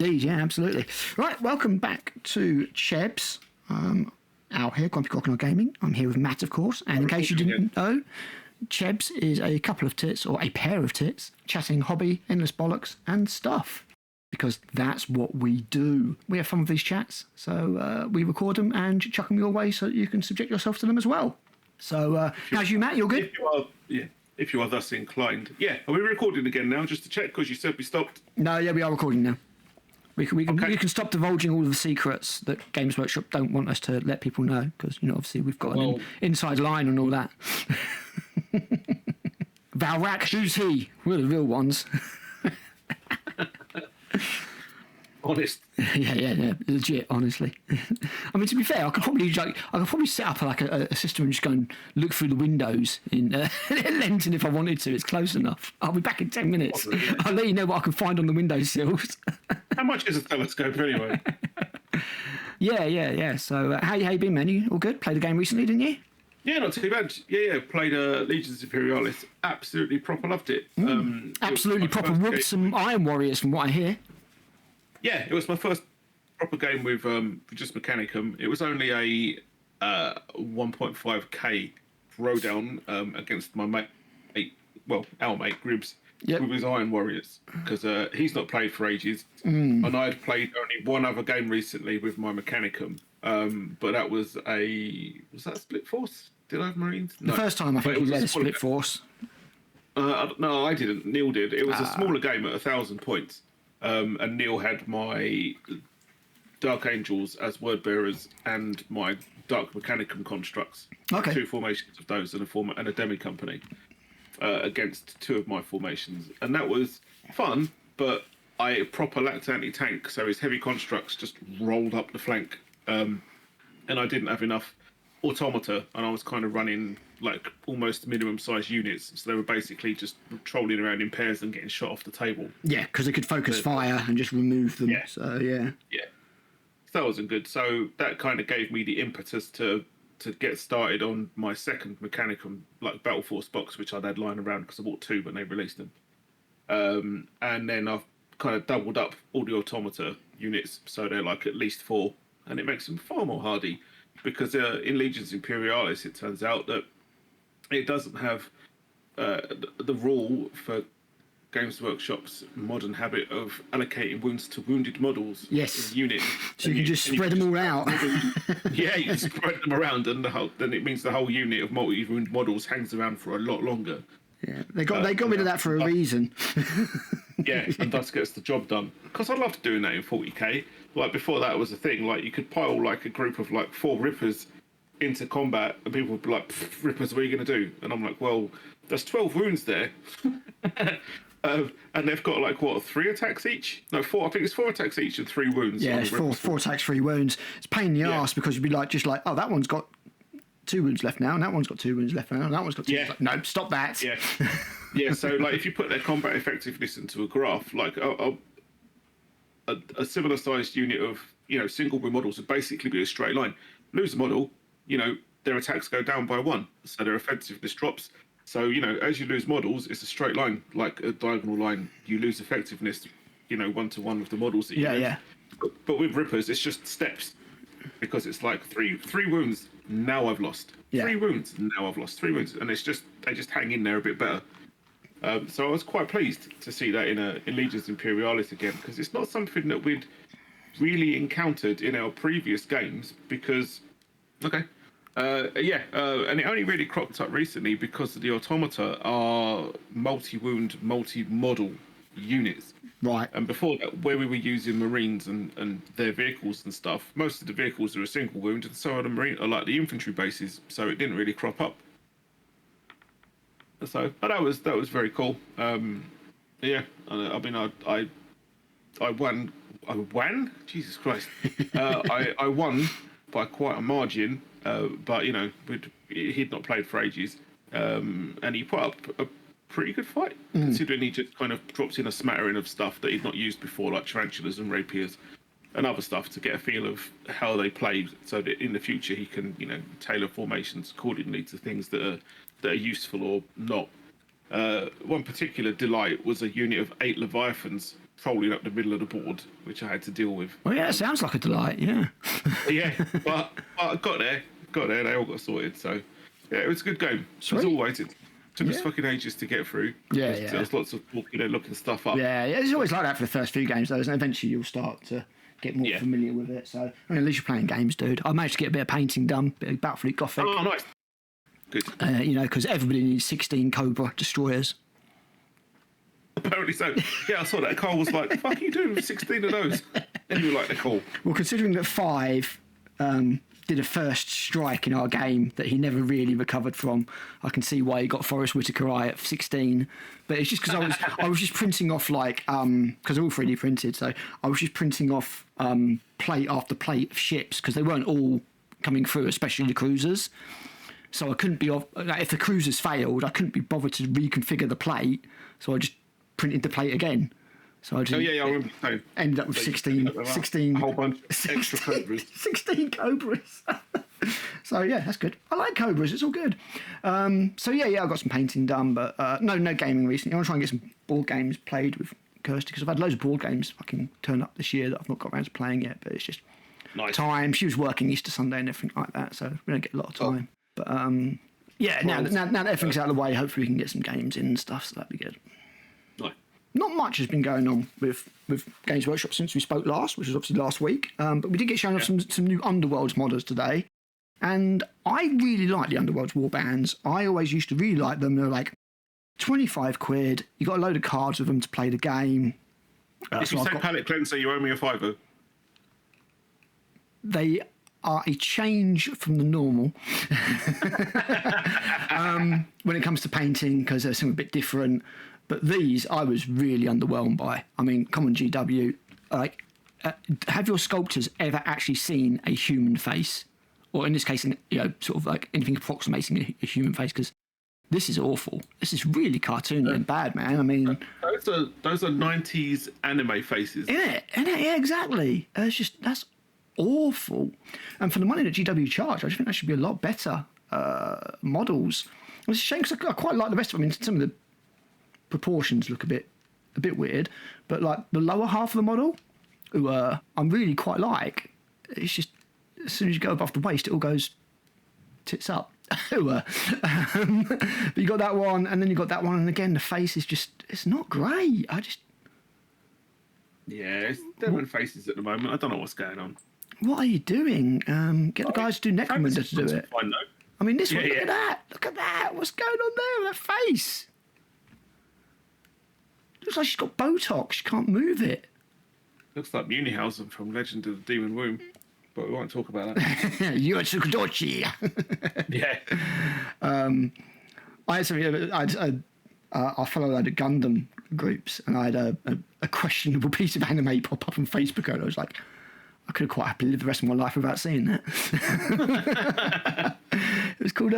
Indeed, yeah, absolutely. Right, welcome back to CHEBS. Out here, Grumpy Crocodile Gaming. I'm here with Matt, of course. And in case you didn't know, CHEBS is a couple of tits, or a pair of tits, chatting hobby, endless bollocks, and stuff. Because that's what we do. We have fun with these chats, so we record them and chuck them your way so that you can subject yourself to them as well. So, how's you, Matt? You're good? If you are thus inclined. Yeah, are we recording again now, just to check, because you said we stopped? No, yeah, we are recording now. We can stop divulging all of the secrets that Games Workshop don't want us to let people know, because, you know, obviously we've got an inside line and all that. Valrak, who's he? We're the real ones. Honest. yeah, legit, honestly. I mean, to be fair, I could probably set up like a system and just go and look through the windows in Lenton if I wanted to. It's close enough. I'll be back in 10 minutes. I'll let you know what I can find on the windowsills. How much is a telescope anyway? Yeah. So, how you been, man? You all good? Played a game recently, didn't you? Yeah, not too bad. Yeah. Played Legions Imperialis. Absolutely proper loved it. Absolutely proper. Whooped some Iron Warriors, from what I hear. Yeah, it was my first proper game with just Mechanicum. It was only a 1.5k throwdown against my mate, our mate Gribbs, with his Iron Warriors, because he's not played for ages, and I had played only one other game recently with my Mechanicum, but that was that a Split Force? Did I have Marines? No. The first time I think he led a Split Force. No, I didn't. Neil did. It was a smaller game at 1,000 points. And Neil had my Dark Angels as word bearers and my Dark Mechanicum constructs. Okay. 2 formations of those and a demi company against 2 of my formations, and that was fun. But I proper lacked anti-tank, so his heavy constructs just rolled up the flank, and I didn't have enough automata, and I was kind of running like almost minimum size units, so they were basically just trolling around in pairs and getting shot off the table. Yeah, because they could focus fire and just remove them. Yeah. So yeah. So that wasn't good. So that kind of gave me the impetus to get started on my second Mechanicum, like Battle Force box, which I'd had lying around because I bought 2 when they released them. And then I've kind of doubled up all the automata units, so they're like at least 4, and it makes them far more hardy. Because in Legions Imperialis, it turns out that it doesn't have the rule for Games Workshop's modern habit of allocating wounds to wounded models. Yes. In units. So you can just spread them all out. Yeah, you can spread them around, and then it means the whole unit of multi-wound models hangs around for a lot longer. Yeah, they got rid of that for a reason. Yeah, and thus gets the job done. Because I loved doing that in 40k. Like before that was a thing. Like you could pile like a group of like 4 Rippers into combat, and people would be like, "Rippers, what are you going to do?" And I'm like, "Well, there's 12 wounds there." And they've got like what, 3 attacks each? No, 4. I think it's 4 attacks each and 3 wounds. Yeah, it's 4 attacks, 3 wounds. It's a pain in the arse because you'd be like, oh, that one's got 2 wounds left now, and that one's got 2 wounds left now, and that one's got 2. Yeah. Like, no, stop that. Yeah. Yeah. So like, if you put their combat effectiveness into a graph, like a similar sized unit of single win models would basically be a straight line. Lose a model, their attacks go down by 1, so their effectiveness drops. So, as you lose models, it's a straight line, like a diagonal line. You lose effectiveness, 1-to-1 with the models that you lose. Yeah. But with Rippers, it's just steps, because it's like 3 wounds, now I've lost. Yeah. 3 wounds, now I've lost. 3 wounds, and it's just they just hang in there a bit better. So I was quite pleased to see that in Legions Imperialis again, because it's not something that we'd really encountered in our previous games, because... and it only really cropped up recently because the automata are multi-wound, multi-model units. Right. And before that, where we were using Marines and their vehicles and stuff, most of the vehicles are a single wound, and so are the infantry bases, so it didn't really crop up. So, but that was very cool. I mean, I won. Jesus Christ. I won by quite a margin. But he'd not played for ages, and he put up a pretty good fight, considering he just kind of dropped in a smattering of stuff that he'd not used before, like tarantulas and rapiers and other stuff, to get a feel of how they played, so that in the future he can tailor formations accordingly to things that are useful or not. One particular delight was a unit of 8 Leviathans folding up the middle of the board, which I had to deal with. Well, yeah, it sounds like a delight. Yeah. Yeah, but I got there. They all got sorted. So yeah, it was a good game. Sweet. As always, it took us fucking ages to get through. Yeah, There was lots of looking stuff up. Yeah, it's always like that for the first few games, though, and eventually you'll start to get more familiar with it. So I mean, at least you're playing games, dude. I managed to get a bit of painting done, a bit of Battlefleet Gothic. Oh, nice. Good. You know, because everybody needs 16 Cobra destroyers. Apparently so. Yeah, I saw that. Carl was like, "The fuck are you doing with 16 of those?" And you were like, "They're cool." Well, considering that 5 did a first strike in our game that he never really recovered from, I can see why he got Forrest Whitaker eye at 16. But it's just because I was just printing off like because they're all 3D printed, so I was just printing off plate after plate of ships because they weren't all coming through, especially the cruisers. So I couldn't be if the cruisers failed, I couldn't be bothered to reconfigure the plate, so I just printed the plate again. So I just I remember saying. Ended up with 16 a whole bunch of extra Cobras. 16 Cobras. So yeah, that's good. I like Cobras, it's all good. So yeah, I got some painting done, but no gaming recently. I want to try and get some board games played with Kirsty, because I've had loads of board games fucking turn up this year that I've not got around to playing yet, but it's just time. She was working Easter Sunday and everything like that, so we don't get a lot of time. But yeah, now that everything's out of the way, hopefully we can get some games in and stuff, so that'd be good. Nice. Not much has been going on with Games Workshop since we spoke last, which was obviously last week. But we did get shown off some new Underworlds modders today. And I really like the Underworlds warbands. I always used to really like them. They're like 25 quid. You got a load of cards with them to play the game. If you say palette cleanser, you owe me a £5. They are a change from the normal when it comes to painting, because they're something a bit different. But these, I was really underwhelmed by. I mean, come on, GW. Like, have your sculptors ever actually seen a human face? Or in this case, sort of like anything approximating a human face? Because this is awful. This is really cartoony and bad, man. I mean... Those are 90s anime faces. Isn't it? Yeah, exactly. That's awful. And for the money that GW charge, I just think that should be a lot better models. It's a shame, because I quite like the rest of them. I mean, some of the proportions look a bit weird, but like the lower half of the model, who I really quite like, it's just as soon as you go above the waist, it all goes tits up. But you got that one, and then you got that one, and again the face is it's not great. It's devil faces at the moment. I don't know what's going on. What are you doing? Get the guys to do Necromunda to do it. Fine, though. I mean, this one, look at that. What's going on there with that face? Looks like she's got Botox. She can't move it. Looks like Munihausen from Legend of the Demon Womb, but we won't talk about that. You're Tsukudochi. Yeah. I follow a load of Gundam groups, and I had a questionable piece of anime pop up on Facebook, and I was like, I could have quite happily lived the rest of my life without seeing that. It was called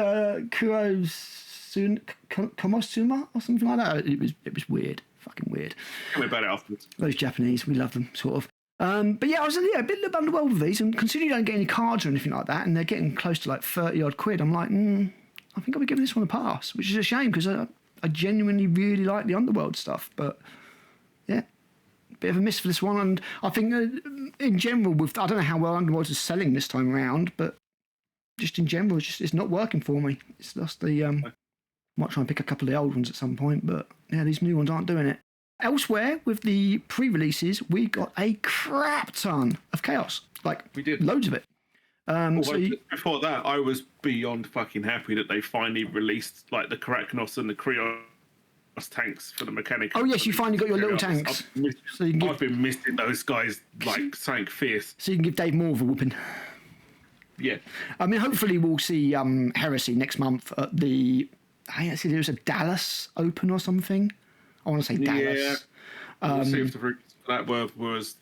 Komosuma or something like that. It was weird. Fucking weird. Tell me about it afterwards. Those Japanese, we love them, sort of. But yeah, I was a bit underwhelmed with these, and considering you don't get any cards or anything like that, and they're getting close to like 30 odd quid, I'm like, I think I'll be giving this one a pass, which is a shame, because I genuinely really like the Underworld stuff. But yeah, bit of a miss for this one. And I think in general, I don't know how well Underworld is selling this time around, but just in general, it's not working for me. It's just might try and pick a couple of the old ones at some point, but yeah, these new ones aren't doing it. Elsewhere, with the pre-releases, we got a crap ton of chaos. Like, we did loads of it. Before that, I was beyond fucking happy that they finally released like the Karaknos and the Krios tanks for the mechanic. Oh yes, you finally got your little tanks. I've been missing those guys like something fierce. So you can give Dave more of a whooping. Yeah. I mean, hopefully we'll see Heresy next month at the... I see there was a Dallas Open or something. I want to say Dallas. Yeah. We'll see if the routes for that were as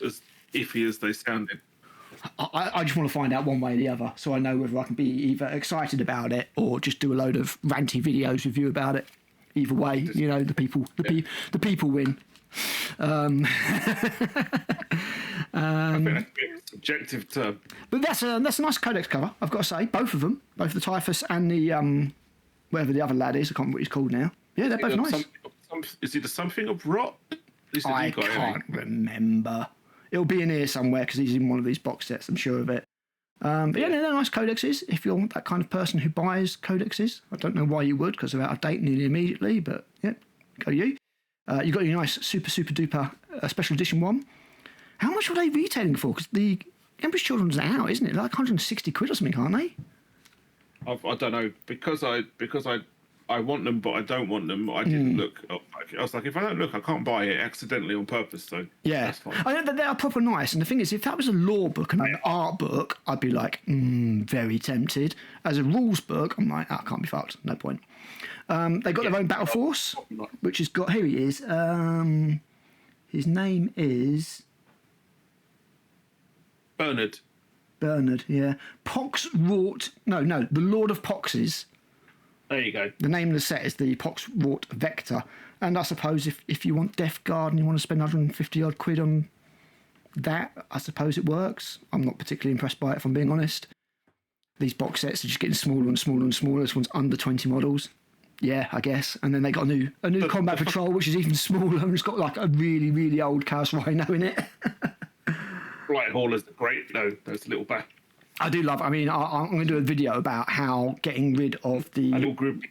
iffy as they sounded. I just want to find out one way or the other, so I know whether I can be either excited about it or just do a load of ranty videos with you about it. Either way, the people win. I think that's a subjective term. But that's a nice codex cover, I've got to say. Both of them, both the Typhus and the whatever the other lad is, I can't remember what he's called now. Yeah, they're both nice. Is it something of rot? This is a I new guy, can't remember. It'll be in here somewhere because he's in one of these box sets, I'm sure of it. But yeah, they're nice codexes if you're that kind of person who buys codexes. I don't know why you would, because they're out of date nearly immediately, but yeah, go you. You got your nice super duper special edition one. How much were they retailing for? Because the Emperor's Children's out, isn't it? Like 160 quid or something, aren't they? I don't know, because I want them, but I don't want them. I didn't look. I was like, if I don't look, I can't buy it accidentally on purpose. So yeah, that's fine. I know that they are proper nice. And the thing is, if that was a lore book and an art book, I'd be like, very tempted. As a rules book, I'm like, I can't be fucked. No point. They got their own battle force, which has got. Here he is. His name is Bernard. Bernard. Yeah, Pox wrought. No, the Lord of Poxes. There you go. The name of the set is the Pox wrought Vector. And I suppose if you want Death Guard and you want to spend 150 odd quid on that, I suppose it works. I'm not particularly impressed by it, if I'm being honest. These box sets are just getting smaller and smaller and smaller. This one's under 20 models. Yeah, I guess. And then they got a new Combat Patrol, which is even smaller, and it's got like a really, really old Chaos Rhino in it. Right haulers are great though. Those little back. I do love. I mean, I'm going to do a video about how getting rid of the. A little group.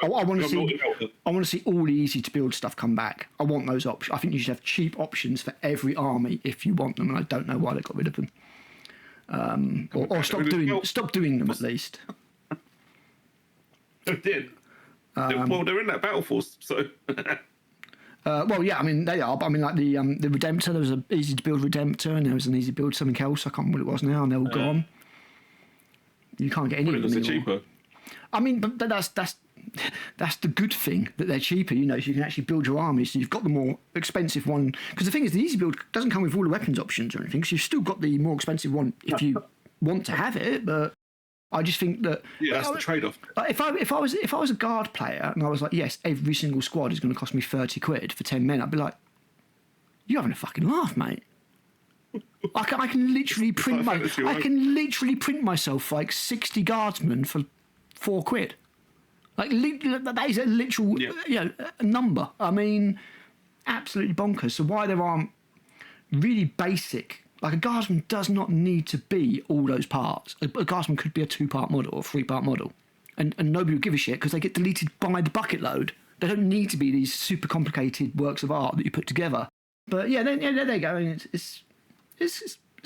I want to see. I want to see all the easy to build stuff come back. I want those options. I think you should have cheap options for every army if you want them, and I don't know why they got rid of them. Or stop doing them at least. They did. Well, they're in that battle force, so. Well, yeah, I mean they are. But I mean, like the Redemptor, there was an easy to build Redemptor, and there was an easy build something else. I can't remember what it was now, and they're all gone. You can't get any of them anymore. Cheaper. I mean, but that's the good thing, that they're cheaper. You know, so you can actually build your army. So you've got the more expensive one. Because the thing is, the easy build doesn't come with all the weapons options or anything. So you've still got the more expensive one if you want to have it. But I just think that that's the trade-off. If I was a guard player and I was like, yes, every single squad is going to cost me 30 quid for 10 men, I'd be like, you're having a fucking laugh, mate. I can literally print myself like 60 guardsmen for 4 quid. Like that is a literal a number. I mean, absolutely bonkers. So why there aren't really basic, like a guardsman does not need to be all those parts. A guardsman could be a 2-part model or 3-part model, and nobody would give a shit because they get deleted by the bucket load. They don't need to be these super complicated works of art that you put together. But yeah, there you go. I mean, it's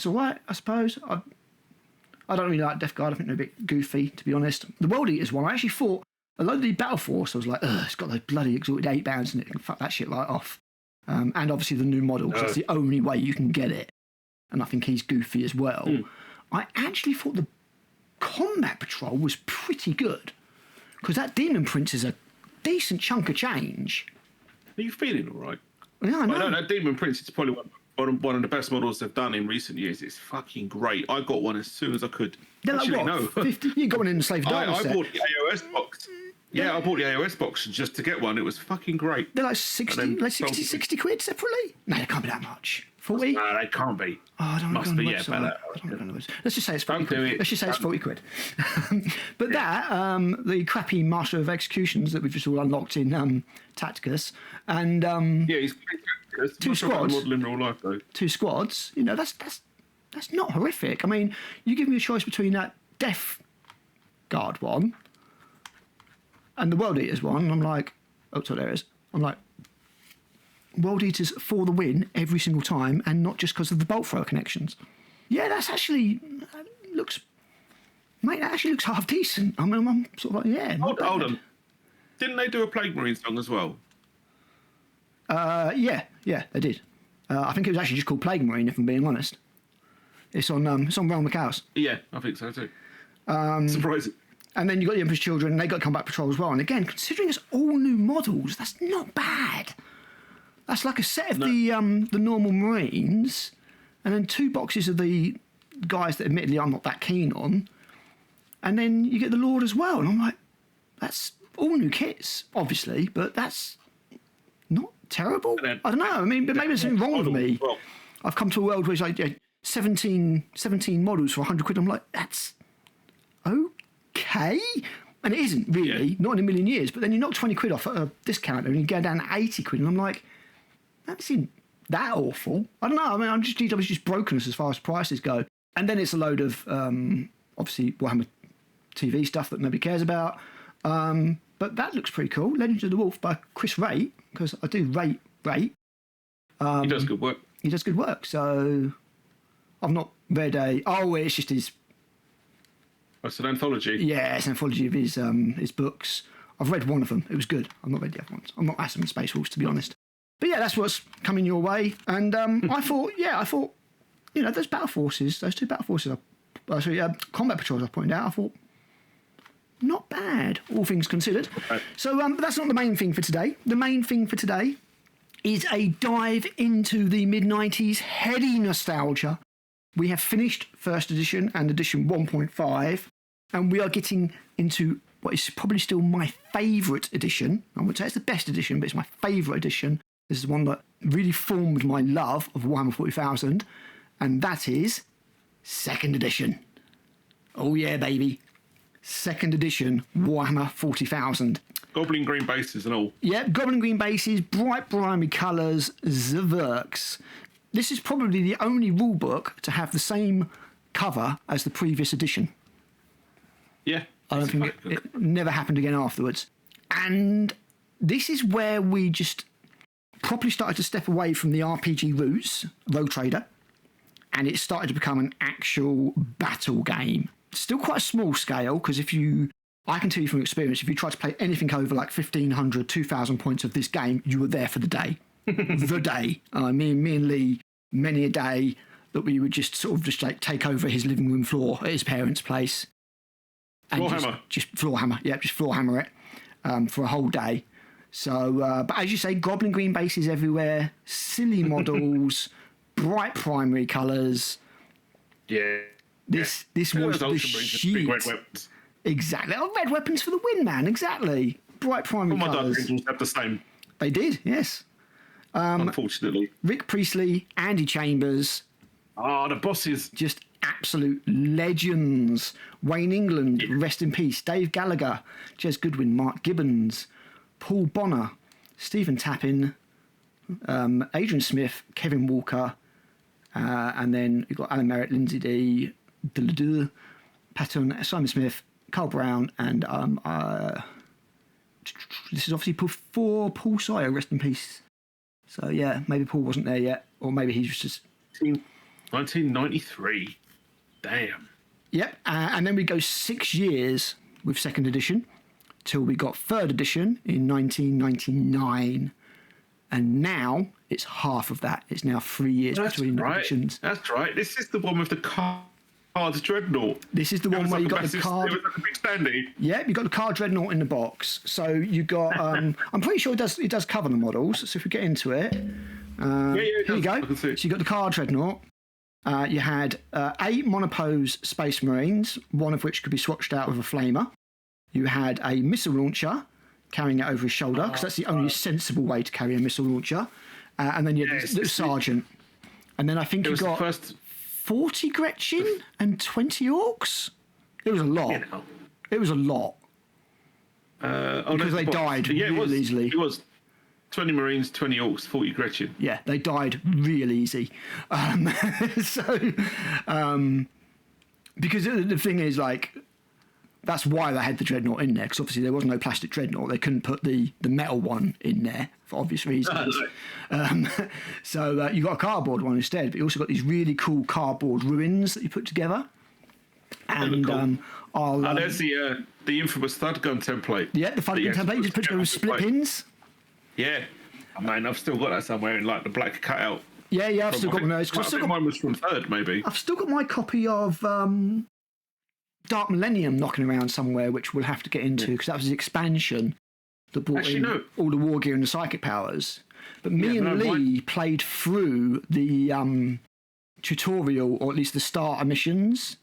all right, I suppose. I don't really like Death Guard. I think they're a bit goofy, to be honest. The World Eaters one, I actually thought a lot of the Battle Force, I was like, it's got those bloody exalted 8 bands in it. Fuck that shit right off. And obviously the new model, because that's the only way you can get it. And I think he's goofy as well. I actually thought the Combat Patrol was pretty good, because that Demon Prince is a decent chunk of change. Are you feeling all right? Yeah, I know. I know that Demon Prince is probably one of the best models they've done in recent years. It's fucking great. I got one as soon as I could. They're Actually, like, what, 50? You got one in the Slave Dial set. I bought the AOS box. Yeah, I bought the AOS box just to get one. It was fucking great. They're like 60 quid separately? No, they can't be that much. 40? No, they can't be. Oh, I don't want to go on the website. Let's just say it's 40 quid. Let's just say it's 40 quid. But the crappy Master of Executions that we've just all unlocked in Tacticus, and he's two squads. Model in real life, though. 2 squads. You know, that's not horrific. I mean, you give me a choice between that Death Guard one and the World Eaters one, and I'm like, so there it is. I'm like, World Eaters for the win every single time, and not just because of the bolt thrower connections. Yeah, that actually looks half decent. I mean, I'm sort of like, yeah. Hold on. Didn't they do a Plague Marine song as well? Yeah, they did. I think it was actually just called Plague Marine, if I'm being honest. It's on Realm of Chaos. Yeah, I think so too. Surprising. And then you got the Emperor's Children, and they got Combat Patrol as well. And again, considering it's all new models, that's not bad. That's like a set of the normal Marines, and then 2 boxes of the guys that admittedly I'm not that keen on, and then you get the Lord as well. And I'm like, that's all new kits, obviously, but that's not terrible. I don't know. I mean, but maybe there's something wrong with me. Well, I've come to a world where it's like 17 models for 100 quid. I'm like, that's okay. And it isn't really, not in a million years. But then you knock 20 quid off at a discount and you go down to 80 quid. And I'm like, that seemed that awful. I don't know. I mean, GW is just broken as far as prices go. And then it's a load of, obviously, Warhammer TV stuff that nobody cares about. But that looks pretty cool. Legends of the Wolf by Chris Raitt, because I do rate Raitt. He does good work. He does good work. So I've not read it's just his... That's an anthology. Yeah, it's an anthology of his books. I've read one of them. It was good. I've not read the other ones. I'm not Atom and Space Wolves, to be honest. But yeah, that's what's coming your way. And I thought, you know, those battle forces, those two battle forces, combat patrols I pointed out, I thought, not bad, all things considered. Okay. So but that's not the main thing for today. The main thing for today is a dive into the mid-90s heady nostalgia. We have finished first edition and edition 1.5, and we are getting into what is probably still my favourite edition. I wouldn't say it's the best edition, but it's my favourite edition. This is the one that really formed my love of Warhammer 40,000, and that is second edition. Oh yeah, baby. Second edition Warhammer 40,000. Goblin green bases and all. Yeah, goblin green bases, bright primary colours, the works. This is probably the only rulebook to have the same cover as the previous edition. Yeah. I don't think it never happened again afterwards. And this is where we just properly started to step away from the RPG roots, Rogue Trader, and it started to become an actual battle game. Still quite a small scale, because I can tell you from experience, if you try to play anything over like 1,500, 2,000 points of this game, you were there for the day. The day. Me and Lee, many a day that we would just sort of just like take over his living room floor at his parents' place. And just floor hammer. Yeah, just floor hammer it for a whole day. So, but as you say, goblin green bases everywhere, silly models, bright primary colours. Yeah. This was the shit. Big red weapons. Exactly. Oh, red weapons for the win, man. Exactly. Bright primary colours. All my Dark Angels have the same. They did, yes. Unfortunately. Rick Priestley, Andy Chambers. Oh, the bosses. Just absolute legends. Wayne England, rest in peace. Dave Gallagher, Jez Goodwin, Mark Gibbons, Paul Bonner, Stephen Tappin, Adrian Smith, Kevin Walker, and then you've got Alan Merritt, Lindsay D, Patton, Simon Smith, Carl Brown, and this is obviously for Paul Sawyer, rest in peace. So yeah, maybe Paul wasn't there yet, or maybe he was just 1993. Damn. Yep, and then we go 6 years with second edition till we got third edition in 1999, and now it's half of that. It's now 3 years between editions. That's right. This is the one with the card dreadnought. This is the one where you got the card. It was like a big standee. Yeah, you got the card dreadnought in the box. So you got. I'm pretty sure it does cover the models. So if we get into it, here you go. So you got the card dreadnought. You had 8 monopose Space Marines, one of which could be swatched out with a flamer. You had a missile launcher carrying it over his shoulder, because that's the only sensible way to carry a missile launcher. And then you had the sergeant. And then I think you got 40 Gretchen and 20 Orcs. It was a lot. You know. It was a lot. Because they died really easily. It was 20 Marines, 20 Orcs, 40 Gretchen. Yeah, they died real easy. Because the thing is, like, that's why they had the dreadnought in there, because obviously there was no plastic dreadnought. They couldn't put the metal one in there for obvious reasons. So you got a cardboard one instead, but you also got these really cool cardboard ruins that you put together. And there's the infamous thud gun template. Yeah, the thud gun template. You just put together with split pins. Yeah, I mean, I've still got that somewhere in like the black cutout. Yeah, I've still got one of those. I think mine was from third, maybe. I've still got my copy of Dark Millennium knocking around somewhere, which we'll have to get into, because that was the expansion that brought all the war gear and the psychic powers. But me and Lee played through the tutorial, or at least the starter missions,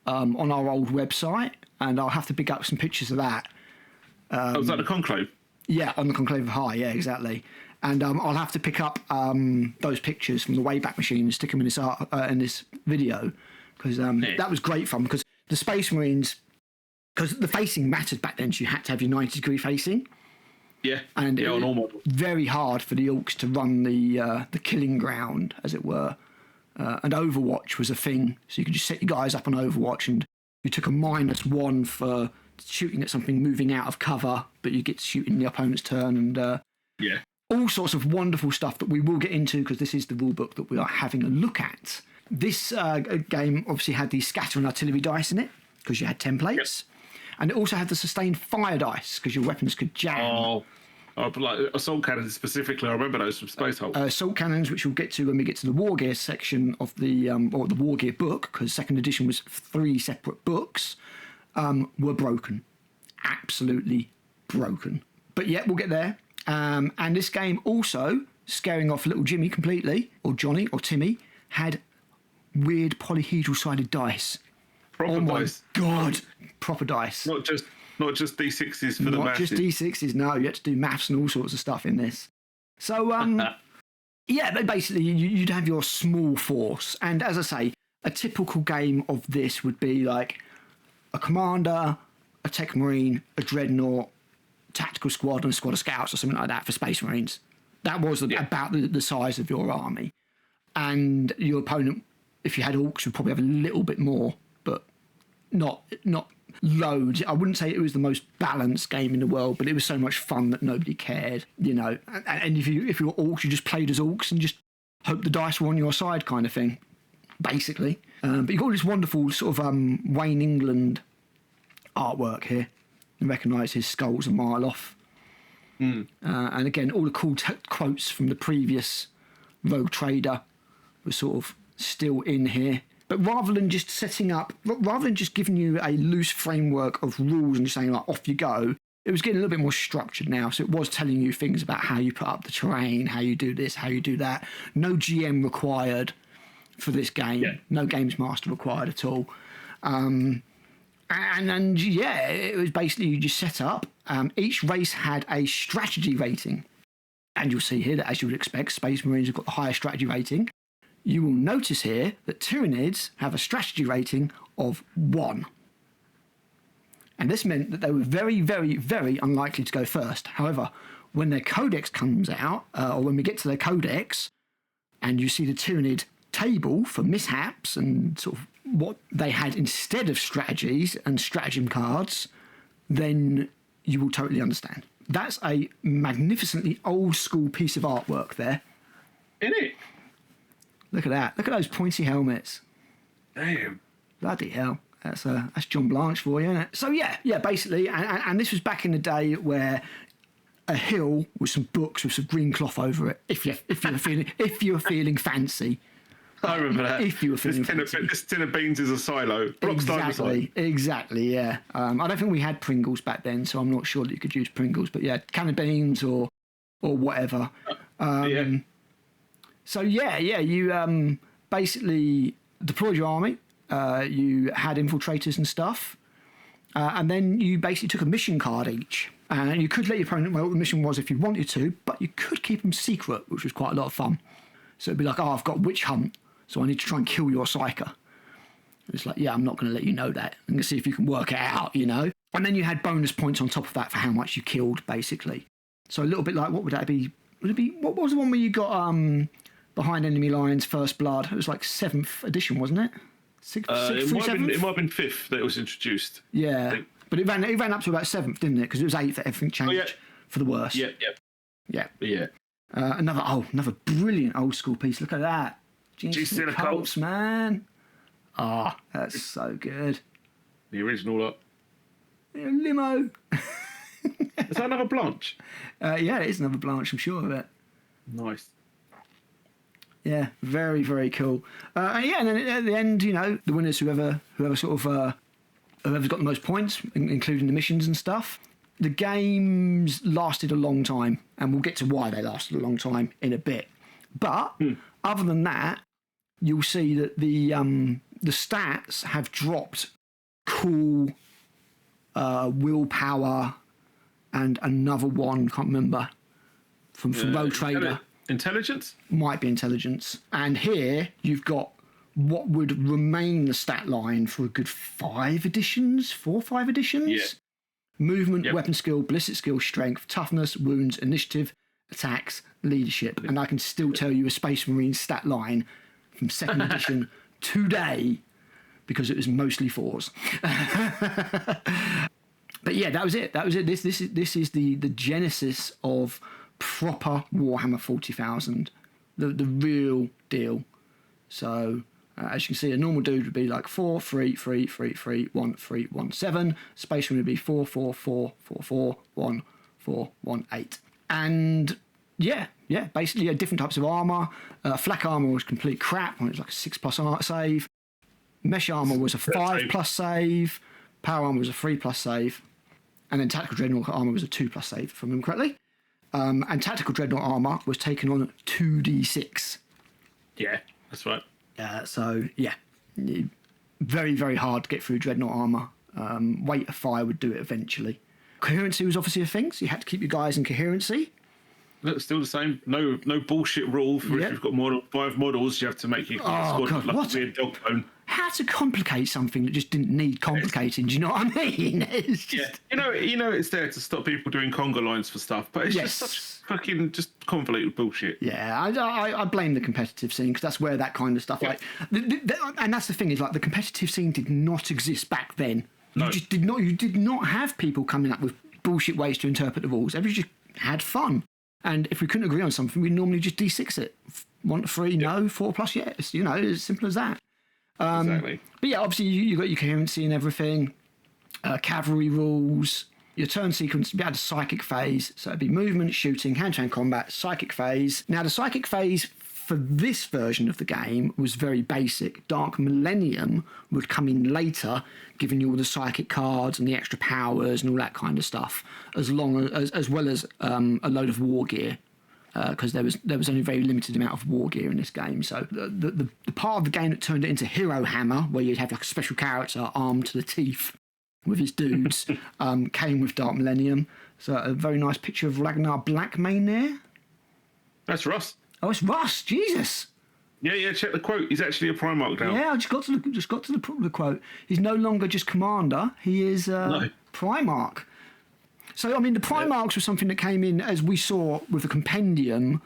on our old website, and I'll have to pick up some pictures of that. Was that the Conclave? Yeah, on the Conclave of High, yeah, exactly. And I'll have to pick up those pictures from the Wayback Machine and stick them in this video, because that was great fun, because the Space Marines, because the facing mattered back then, so you had to have your 90-degree facing. Yeah, And yeah, on all models. very hard for the orcs to run the killing ground, as it were. And Overwatch was a thing, so you could just set your guys up on Overwatch, and you took a -1 for shooting at something moving out of cover, but you get to shoot in the opponent's turn, and Yeah. all sorts of wonderful stuff that we will get into because this is the rule book that we are having a look at. This game obviously had the scatter and artillery dice in it because you had templates. And it also had the sustained fire dice because your weapons could jam. But like assault cannons specifically, I remember those from Space Hulk. Assault cannons, which we'll get to when we get to the War Gear section of the or the War Gear book, because second edition was 3 separate books, were broken, absolutely broken. But yeah, we'll get there. And this game also, scaring off little Jimmy completely, or Johnny, or Timmy, had weird polyhedral sided dice. Proper dice. My God, proper dice. Not just D6s for the Not masses. just D6s, no. You had to do maths and all sorts of stuff in this. So, yeah, but basically you'd have your small force. And as I say, a typical game of this would be like a commander, a tech marine, a dreadnought, tactical squad, and a squad of scouts or something like that for Space Marines. That was about the size of your army. And your opponent, if you had orcs, would probably have a little bit more, but not loads. I wouldn't say it was the most balanced game in the world, but it was so much fun that nobody cared, you know. And if you were orcs, you just played as orcs and just hoped the dice were on your side, kind of thing, basically. But you've got this wonderful sort of Wayne England artwork here. You recognise his skulls a mile off. And again, all the cool quotes from the previous Rogue Trader were sort of still in here. But rather than just giving you a loose framework of rules and just saying, like, off you go, it was getting a little bit more structured now. So it was telling you things about how you put up the terrain, how you do this, how you do that. No GM required for this game. Yeah. No Games Master required at all. And yeah, it was basically you just set up. Each race had a strategy rating. And you'll see here that, as you would expect, Space Marines have got the higher strategy rating. You will notice here that Tyranids have a strategy rating of 1. And this meant that they were very, very, very unlikely to go first. However, when their codex comes out, or when we get to their codex, and you see the Tyranid table for mishaps and sort of what they had instead of strategies and stratagem cards, then you will totally understand. That's a magnificently old school piece of artwork there. In it? Look at that. Look at those pointy helmets. Damn. Bloody hell. That's John Blanche for you, isn't it? So yeah, basically, and this was back in the day where a hill with some books with some green cloth over it, if you were feeling fancy. I remember that. If you were feeling fancy. This tin of beans is a silo. Exactly, yeah. I don't think we had Pringles back then, so I'm not sure that you could use Pringles, but yeah, can of beans or whatever. Yeah. So yeah, you basically deployed your army. You had infiltrators and stuff, and then you basically took a mission card each. And you could let your opponent know what the mission was if you wanted to, but you could keep them secret, which was quite a lot of fun. So it'd be like, I've got witch hunt, so I need to try and kill your psyker. It's like, yeah, I'm not going to let you know that. I'm going to see if you can work it out, you know. And then you had bonus points on top of that for how much you killed, basically. So a little bit like, what would that be? Would it be, what was the one where you got Behind Enemy Lines, First Blood? It was like 7th edition, wasn't it? It might have been 5th that it was introduced. Yeah, but it ran up to about 7th, didn't it? Because it was 8th that everything changed for the worse. Yeah. Another brilliant old school piece. Look at that. G-Cine Colts, man. Ah, that's so good. The original lot. Limo. Is that another Blanche? Yeah, it is another Blanche, I'm sure of it. Nice. Yeah, very, very cool. And then at the end, you know, the winners, whoever sort of whoever's got the most points, including the missions and stuff. The games lasted a long time, and we'll get to why they lasted a long time in a bit. But other than that, you'll see that the stats have dropped cool, willpower, and another one, can't remember, from Rogue Trader. Intelligence? Might be intelligence. And here you've got what would remain the stat line for a good 4 or 5 editions. Yeah. movement, weapon skill, ballistic skill, strength, toughness, wounds, initiative, attacks, leadership. And I can still tell you a Space Marine stat line from 2nd edition today because it was mostly 4s. But yeah, that was it. This is the genesis of proper Warhammer 40,000, the real deal. So as you can see, a normal dude would be like 4, 3, 3, 3, 3, 1, 3, 1, 7. Space Marine would be 4, 4, 4, 4, 4, 1, 4, 1, 8. And yeah, basically different types of armour. Flak armour was complete crap. It was like a 6+ art save. Mesh armour was a 5+ save. Power armour was a 3+ save. And then Tactical Dreadnought armour was a 2+ save, if I remember correctly. And Tactical Dreadnought armour was taken on 2d6. Yeah, that's right. So, yeah, very, very hard to get through Dreadnought armour. Weight of Fire would do it eventually. Coherency was obviously a thing, so you had to keep your guys in coherency. That's still the same. No bullshit rule for if you've got more than 5 models, you have to make your squad like a weird dog bone. How to complicate something that just didn't need complicating? Do you know what I mean? It's just... You know, it's there to stop people doing conga lines for stuff, but it's just such fucking just convoluted bullshit. Yeah, I blame the competitive scene because that's where that kind of stuff and that's the thing is like the competitive scene did not exist back then. No. You did not have people coming up with bullshit ways to interpret the rules. Everybody just had fun. And if we couldn't agree on something, we'd normally just D6 it. 1 to 3, no. 4+, yes. You know, it's as simple as that. Exactly. But yeah, obviously you got your coherency and everything. Cavalry rules. Your turn sequence would be had a psychic phase. So it'd be movement, shooting, hand-to-hand combat, psychic phase. Now the psychic phase for this version of the game was very basic. Dark Millennium would come in later, giving you all the psychic cards and the extra powers and all that kind of stuff, as well as a load of war gear, because there was only a very limited amount of war gear in this game. So the part of the game that turned it into Hero Hammer, where you'd have like a special character armed to the teeth with his dudes, came with Dark Millennium. So a very nice picture of Ragnar Blackmane there. That's Russ. Oh, it's Russ. Jesus. Yeah. Check the quote. He's actually a Primarch now. Yeah, I just got to the quote. He's no longer just Commander. He is Primarch. So I mean, the Primarchs was something that came in as we saw with the compendium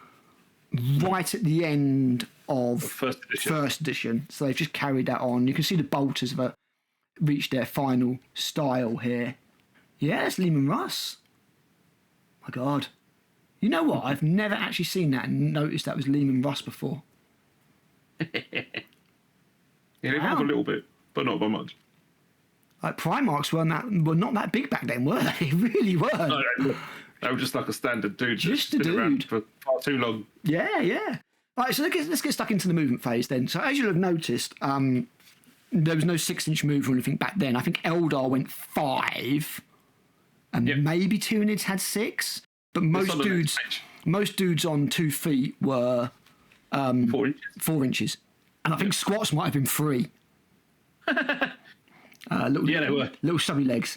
right at the end of first edition. So they've just carried that on. You can see the bolters have reached their final style here. Yeah, it's Lehman Russ. My God. You know what? I've never actually seen that and noticed that was Lehman Russ before. Yeah, they have a little bit, but not by much. Like Primarchs were not that big back then, were they? They really weren't. No, they were just like a standard dude. Just a dude. Around for far too long. Yeah. Right, so let's get stuck into the movement phase then. So as you'll have noticed, there was no 6-inch move or anything back then. I think Eldar went 5, and maybe Tyranids had 6. But most dudes on 2 feet were 4 inches. And I think squats might have been 3. They were. Little stubby legs.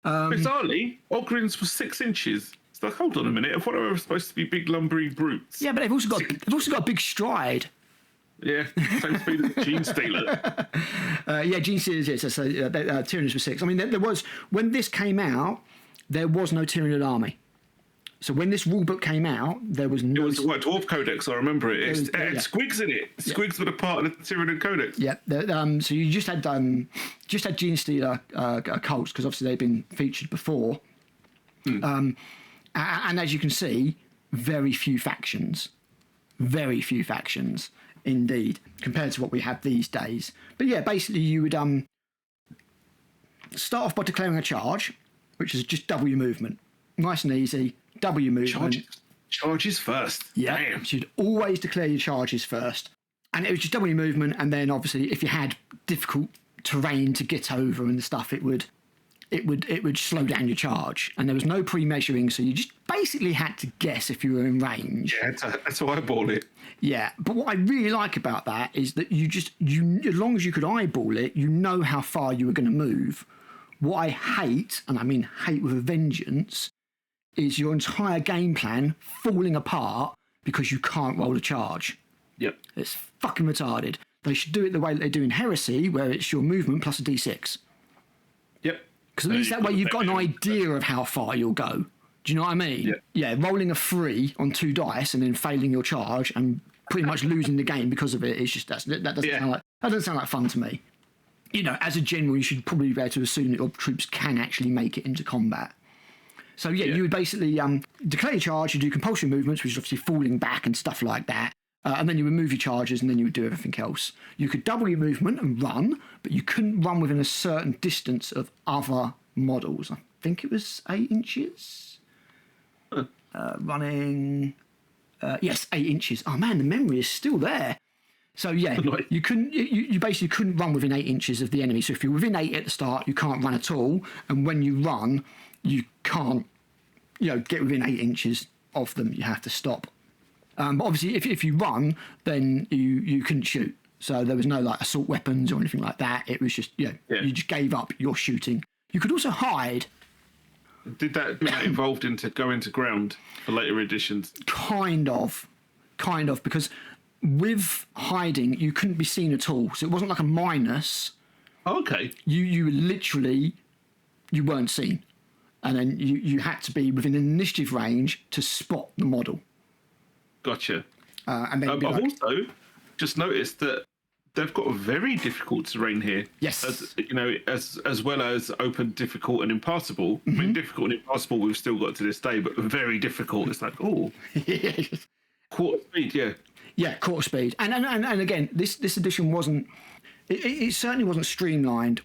Bizarrely, Ogryns were 6 inches. It's like, hold on a minute. I thought they were supposed to be big lumbering brutes. Yeah, but they've also got a big stride. Yeah, same speed as Gene Stealer. Gene Stealers, yes. So Tyranids were 6. I mean, there was, when this came out, there was no Tyranid army. So when this rulebook came out, there was no... It was the White Dwarf Codex, I remember it. It had squigs in it. Squigs were the part of the Tyranid Codex. Yeah, so you just had Gene Stealer cults, because obviously they've been featured before. And as you can see, very few factions. Very few factions, indeed, compared to what we have these days. But yeah, basically you would start off by declaring a charge, which is just W movement. Nice and easy. W movement. Charges first. Yeah. Damn. So you'd always declare your charges first. And it was just W movement, and then obviously if you had difficult terrain to get over and stuff, it would slow down your charge. And there was no pre-measuring, so you just basically had to guess if you were in range. Yeah, that's how I eyeball it. Yeah, but what I really like about that is that as long as you could eyeball it, you know how far you were going to move. What I hate, and I mean hate with a vengeance, is your entire game plan falling apart because you can't roll a charge. Yep. It's fucking retarded. They should do it the way that they do in Heresy, where it's your movement plus a D6. Yep. Because at least that way you've got an idea of how far you'll go. Do you know what I mean? Yeah, rolling a 3 on 2 dice and then failing your charge and pretty much losing the game because of it. It's just that doesn't sound like fun to me. As a general, you should probably be able to assume that your troops can actually make it into combat. So you would basically declare your charge, you do compulsory movements, which is obviously falling back and stuff like that, and then you would move your charges, and then you would do everything else. You could double your movement and run, but you couldn't run within a certain distance of other models. I think it was 8 inches. Running, yes, 8 inches. Oh man, the memory is still there. So you couldn't. You basically couldn't run within 8 inches of the enemy. So if you're within 8 at the start, you can't run at all, and when you run, you can't, get within 8 inches of them. You have to stop. But obviously, if you run, then you couldn't shoot. So there was no like assault weapons or anything like that. It was just you just gave up your shooting. You could also hide. Did that evolved into go into ground for later editions? Kind of, because with hiding you couldn't be seen at all. So it wasn't like a minus. Oh, okay. You literally weren't seen, and then you had to be within an initiative range to spot the model. Gotcha. And then I've also just noticed that they've got a very difficult terrain here. Yes. As well as open, difficult, and impassable. I mean, difficult and impassable we've still got to this day, but very difficult. It's like, quarter speed, yeah. Yeah, quarter speed. And again, this edition wasn't. It certainly wasn't streamlined.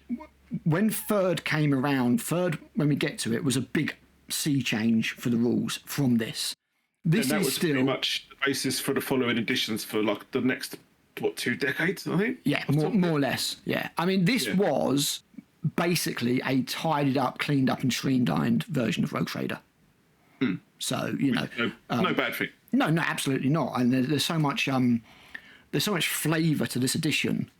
When third came around, when we get to it, was a big sea change for the rules from this. This and that is was still pretty much the basis for the following editions for like the next 2 decades, I think. Yeah, more or less. Yeah, I mean this was basically a tidied up, cleaned up, and streamlined version of Rogue Trader. So no bad thing. No, absolutely not. And there's so much flavour to this edition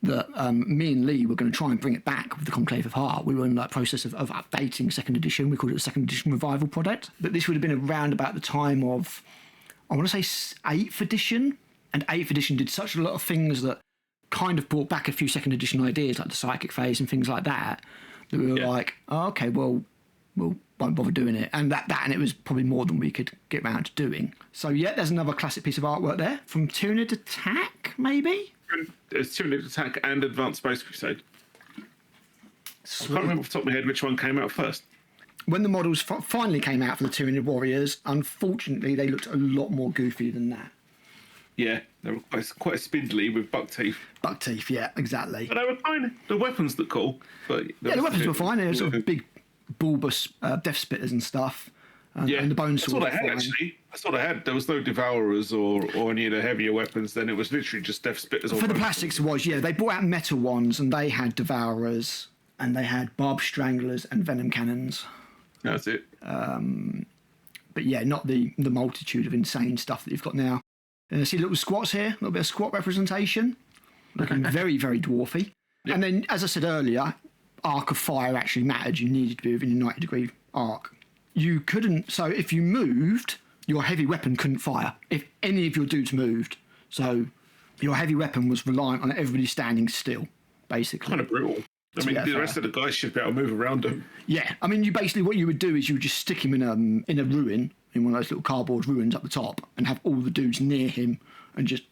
that me and Lee were going to try and bring it back with the Conclave of Heart. We were in that process of updating second edition. We called it the second edition revival project. But this would have been around about the time of, I want to say 8th edition. And 8th edition did such a lot of things that kind of brought back a few second edition ideas, like the psychic phase and things like that we were like, oh, okay, well, we'll won't bother doing it. And and it was probably more than we could get around to doing. So there's another classic piece of artwork there from Tyranid Attack, maybe? It's Tyranid Attack and Advanced Space Crusade. Sweet. I can't remember off the top of my head which one came out first. When the models finally came out for the Tyranid Warriors, unfortunately, they looked a lot more goofy than that. Yeah, they were quite spindly with buck teeth. Buck teeth, yeah, exactly. But they were fine. The weapons looked cool. But the weapons were fine. They were sort of big, bulbous death spitters and stuff. And the bone sword. That's what I had, actually. That's what I had. There was no Devourers or any of the heavier weapons. Then it was literally just death spitters. For the plastics, they brought out metal ones, and they had Devourers, and they had barbed stranglers and venom cannons. That's it. But not the multitude of insane stuff that you've got now. And I see little squats here, a little bit of squat representation, looking very, very dwarfy. Yep. And then, as I said earlier, arc of fire actually mattered. You needed to be within a 90-degree arc. You couldn't. So if you moved, your heavy weapon couldn't fire if any of your dudes moved. So your heavy weapon was reliant on everybody standing still, basically. Kind of brutal. I mean, the rest of the guys should be able to move around them. Yeah, I mean, what you would do is you would just stick him in a ruin, in one of those little cardboard ruins up the top, and have all the dudes near him, and just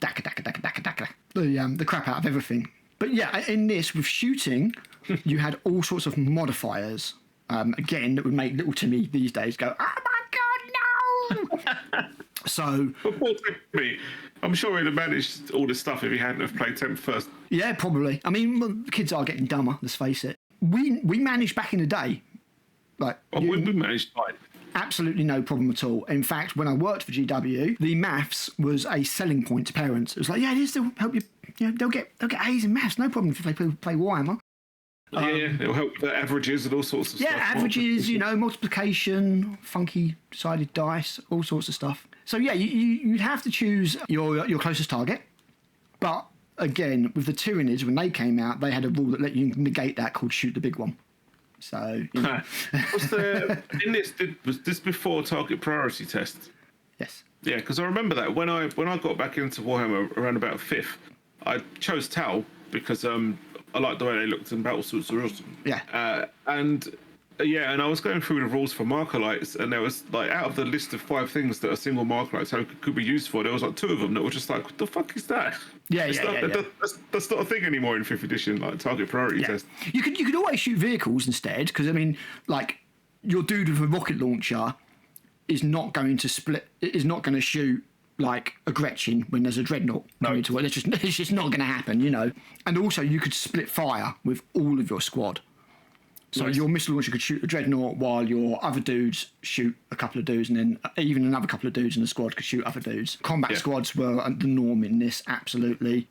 daka the crap out of everything. But in this, with shooting, you had all sorts of modifiers. Again, that would make little Timmy these days go, oh my god, no! So, but poor Timmy, I'm sure he'd have managed all this stuff if he hadn't have played 10th first. Yeah, probably. I mean, kids are getting dumber, let's face it. We managed back in the day. We managed fine. Absolutely no problem at all. In fact, when I worked for GW, the maths was a selling point to parents. It was like, this will help you. They'll get A's in maths, no problem if they play Warhammer. It'll help the averages and all sorts of stuff. Yeah, averages, multiplication, funky sided dice, all sorts of stuff. So you'd have to choose your closest target. But again, with the Tyranids, when they came out, they had a rule that let you negate that called shoot the big one. So was this before target priority test? Yes. Yeah, because I remember that when I got back into Warhammer around about 5th, I chose Tal because I I liked the way they looked, and battle suits were awesome. Yeah. And I was going through the rules for marker lights, and there was like, out of the list of 5 things that a single marker light could be used for, there was like 2 of them that were just like, what the fuck is that? That's not a thing anymore in 5th edition, like target priority test. You could always shoot vehicles instead, because I mean, like, your dude with a rocket launcher is not going to shoot like a Gretchen when there's a dreadnought coming to it. It's just not going to happen, you know. And also, you could split fire with all of your squad. So your missile launcher could shoot a dreadnought while your other dudes shoot a couple of dudes, and then even another couple of dudes in the squad could shoot other dudes. Combat squads were the norm in this, absolutely.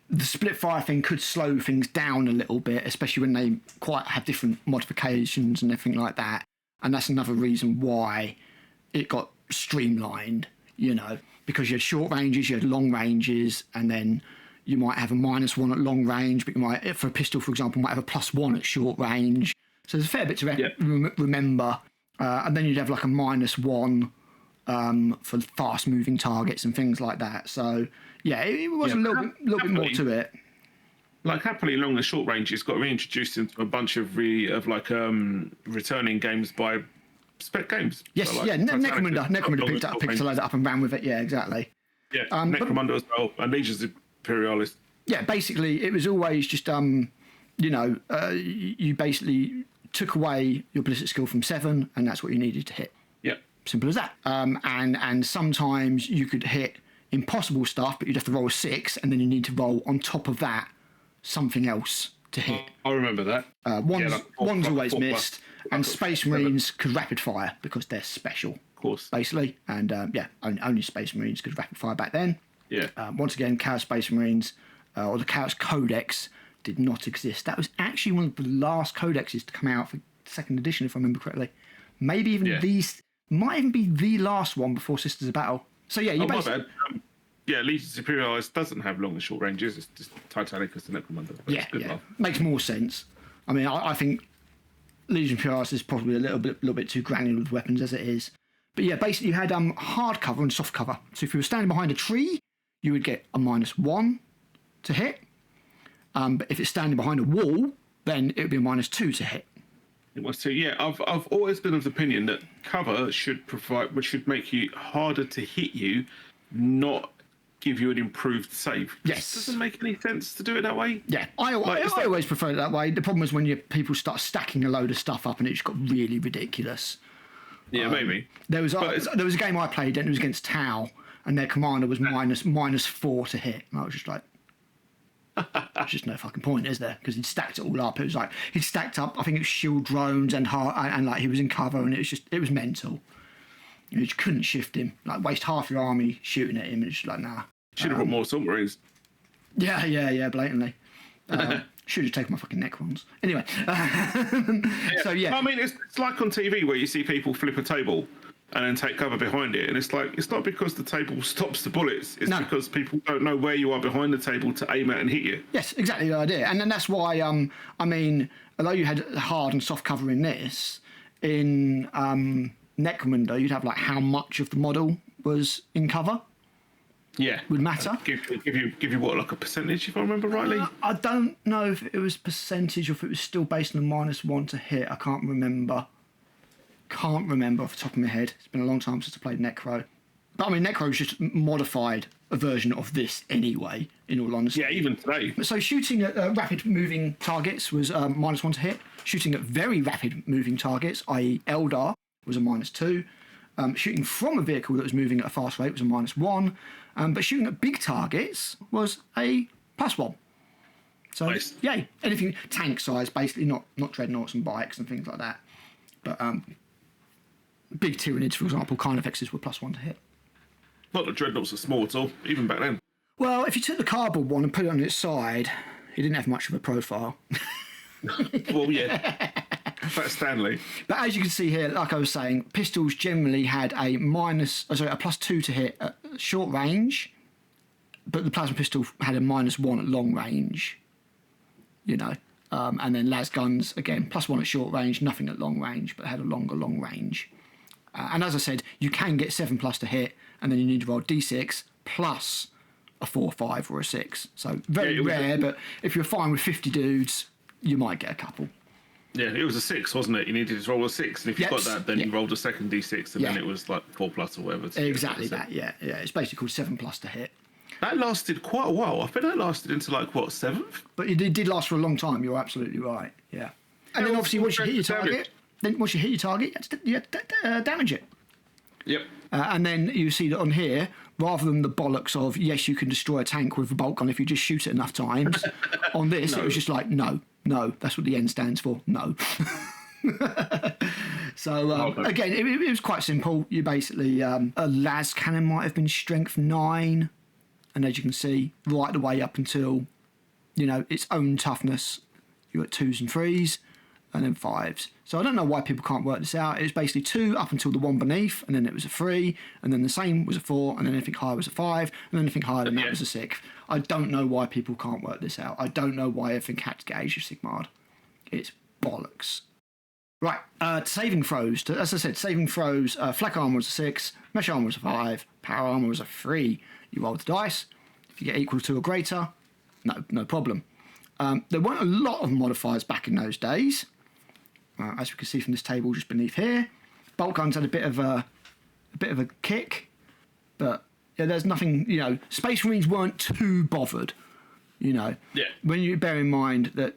The split fire thing could slow things down a little bit, especially when they quite have different modifications and everything like that. And that's another reason why it got streamlined, you know, because you had short ranges, you had long ranges, and then you might have a -1 at long range, but you might, for a pistol, for example, might have a +1 at short range. So there's a fair bit to remember. And then you'd have like a -1 for fast-moving targets and things like that. So, yeah, it was a little bit more to it. Like, happily, long and short ranges got reintroduced into a bunch of returning games by Spec Games. Yes, so, like, Necromunda picked a load up and ran with it. Yeah, exactly. Yeah, Necromunda as well, and Legions Imperialis. Yeah, basically, it was always just, you basically took away your ballistic skill from 7, and that's what you needed to hit. Yeah. Simple as that. And sometimes you could hit impossible stuff, but you'd have to roll a 6, and then you need to roll on top of that something else to hit. I remember that. One's always missed, and Space Marines could rapid fire because they're special. Of course. Basically. And only Space Marines could rapid fire back then. Yeah. Once again, Chaos Space Marines, or the Chaos Codex, did not exist. That was actually one of the last codexes to come out for 2nd edition, if I remember correctly. Maybe even might even be the last one before Sisters of Battle. So yeah, my bad. Legions Imperialis doesn't have long and short ranges. It's just Titanicus and Necromunda. Makes more sense. I mean, I think Legion Imperialis is probably a little bit too granular with weapons as it is. But yeah, basically you had hard cover and soft cover. So if you were standing behind a tree, you would get a -1 to hit. But if it's standing behind a wall, then it would be a -2 to hit. It was too. Yeah, I've always been of the opinion that cover should make you harder to hit you, not give you an improved save. Yes. It doesn't make any sense to do it that way. Yeah, I always prefer it that way. The problem is when people start stacking a load of stuff up and it just got really ridiculous. Yeah, maybe. There was a game I played and it was against Tau, and their commander was -4 to hit. And I was just like, there's just no fucking point, is there? Because he'd stacked it all up. It was like he'd stacked up, I think it was shield drones and like he was in cover, and it was mental. You just couldn't shift him. Like, waste half your army shooting at him, and it's just like, nah. Should have brought more assault marines. Yeah, blatantly. Should have taken my fucking Necrons. Anyway. So, yeah. I mean, it's like on TV where you see people flip a table and then take cover behind it. And it's like, it's not because the table stops the bullets. It's because people don't know where you are behind the table to aim at and hit you. Yes, exactly the idea. And then that's why, I mean, although you had hard and soft cover in this, in Necromunda, you'd have like how much of the model was in cover. Yeah, would matter. Give you what, like a percentage, if I remember rightly. I don't know if it was percentage or if it was still based on a -1 to hit. I can't remember. Off the top of my head. It's been a long time since I played Necro. But I mean, Necro is just modified a version of this anyway. In all honesty. Yeah, even today. So shooting at rapid moving targets was -1 to hit. Shooting at very rapid moving targets, i.e., Eldar, was a -2. Shooting from a vehicle that was moving at a fast rate was a -1. But shooting at big targets was a +1. So, nice. Yay. Anything tank size, basically, not dreadnoughts and bikes and things like that. But big Tyranids, for example, Carnifexes were +1 to hit. Not that dreadnoughts are small at all, even back then. Well, if you took the cardboard one and put it on its side, it didn't have much of a profile. Well, yeah. That's Stanley. But as you can see here, like I was saying, pistols generally had a +2 to hit at short range, but the plasma pistol had a -1 at long range, you know. And then las guns, again, +1 at short range, nothing at long range, but had a long range. And as I said, you can get 7+ to hit, and then you need to roll d6 plus a 4, 5, or a 6. So very Yeah, rare, but if you're fine with 50 dudes, you might get a couple. Yeah, it was a 6, wasn't it? You needed to roll a 6, and if you got that, then you rolled a second D6, and then it was like 4+ or whatever. Exactly that, yeah. It's basically called 7+ to hit. That lasted quite a while. I think that lasted into like, what, 7th? But it did last for a long time, you're absolutely right, yeah. And then obviously once you hit your target, you have to damage it. Yep. And then you see that on here, rather than the bollocks of, yes, you can destroy a tank with a bolt gun if you just shoot it enough times, on this, it was just like, no, that's what the N stands for, no. So, again, it was quite simple. You basically, a las cannon might have been strength 9, and as you can see, right the way up until, its own toughness, you're at 2s and 3s, and then 5s. So I don't know why people can't work this out. It was basically 2 up until the one beneath, and then it was a 3, and then the same was a 4, and then anything higher was a 5, and then anything higher than that was a 6. I don't know why people can't work this out. I don't know why everything had to get Age of Sigmar'd. It's bollocks. Right, saving throws. As I said, saving throws, flak armor was a 6, mesh armor was a 5, power armor was a 3. You roll the dice. If you get equal to or greater, no problem. There weren't a lot of modifiers back in those days. As we can see from this table just beneath here, bolt guns had a bit of a kick, but there's nothing. Space Marines weren't too bothered. When you bear in mind that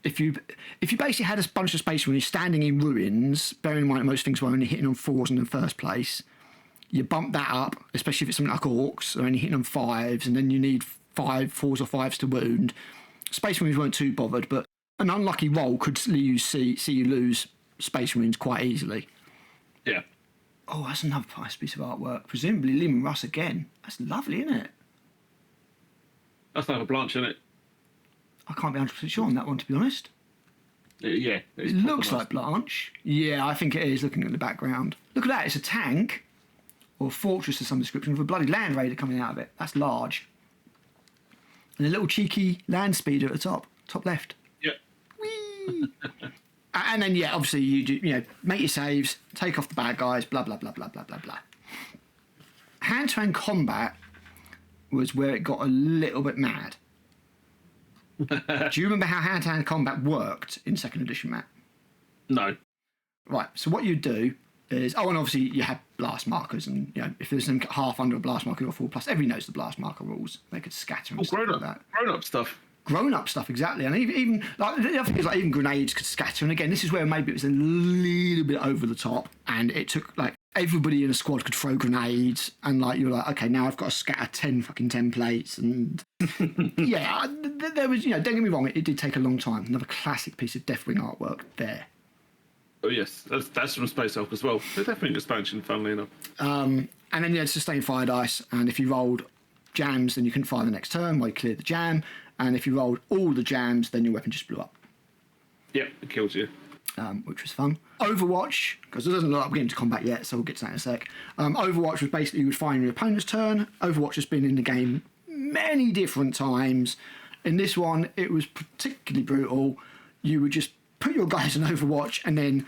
if you basically had a bunch of Space Marines standing in ruins, bearing in mind that most things were only hitting on 4s in the first place, you bump that up, especially if it's something like Orcs, they're only hitting on 5s, and then you need 4s or 5s to wound. Space Marines weren't too bothered, but an unlucky roll could see you lose Space Marines quite easily. Yeah. Oh, that's another nice piece of artwork. Presumably Lehman Russ again. That's lovely, isn't it? That's like a Blanche, isn't it? I can't be 100% sure on that one, to be honest. Yeah. It looks like Blanche. Yeah, I think it is, looking at the background. Look at that, it's a tank, or a fortress of some description, with a bloody Land Raider coming out of it. That's large. And a little cheeky land speeder at the top left. Yeah. Whee! And then, obviously you do, make your saves, take off the bad guys, blah, blah, blah, blah, blah, blah, blah. Hand-to-hand combat was where it got a little bit mad. Do you remember how hand-to-hand combat worked in 2nd edition, Matt? No. Right, so what you do is, and obviously you have blast markers, and if there's something half under a blast marker or 4+, everybody knows the blast marker rules. They could scatter and stuff like that. Grown-up stuff. Grown-up stuff, exactly. And even like the other thing is, like, even grenades could scatter. And again, this is where maybe it was a little bit over the top, and it took like everybody in a squad could throw grenades, and like you're like, okay, now I've got to scatter 10 fucking templates, and there was, don't get me wrong, it did take a long time. Another classic piece of Deathwing artwork there. Oh yes, that's from Space Hulk as well. They're definitely an expansion, funnily enough. And then you had sustained fire dice, and if you rolled jams, then you couldn't fire the next turn while you cleared the jam. And if you rolled all the jams, then your weapon just blew up. Yep, it kills you. Which was fun. Overwatch, because it doesn't look like we're getting to combat yet, so we'll get to that in a sec. Overwatch was basically you would find your opponent's turn. Overwatch has been in the game many different times. In this one, it was particularly brutal. You would just put your guys in Overwatch and then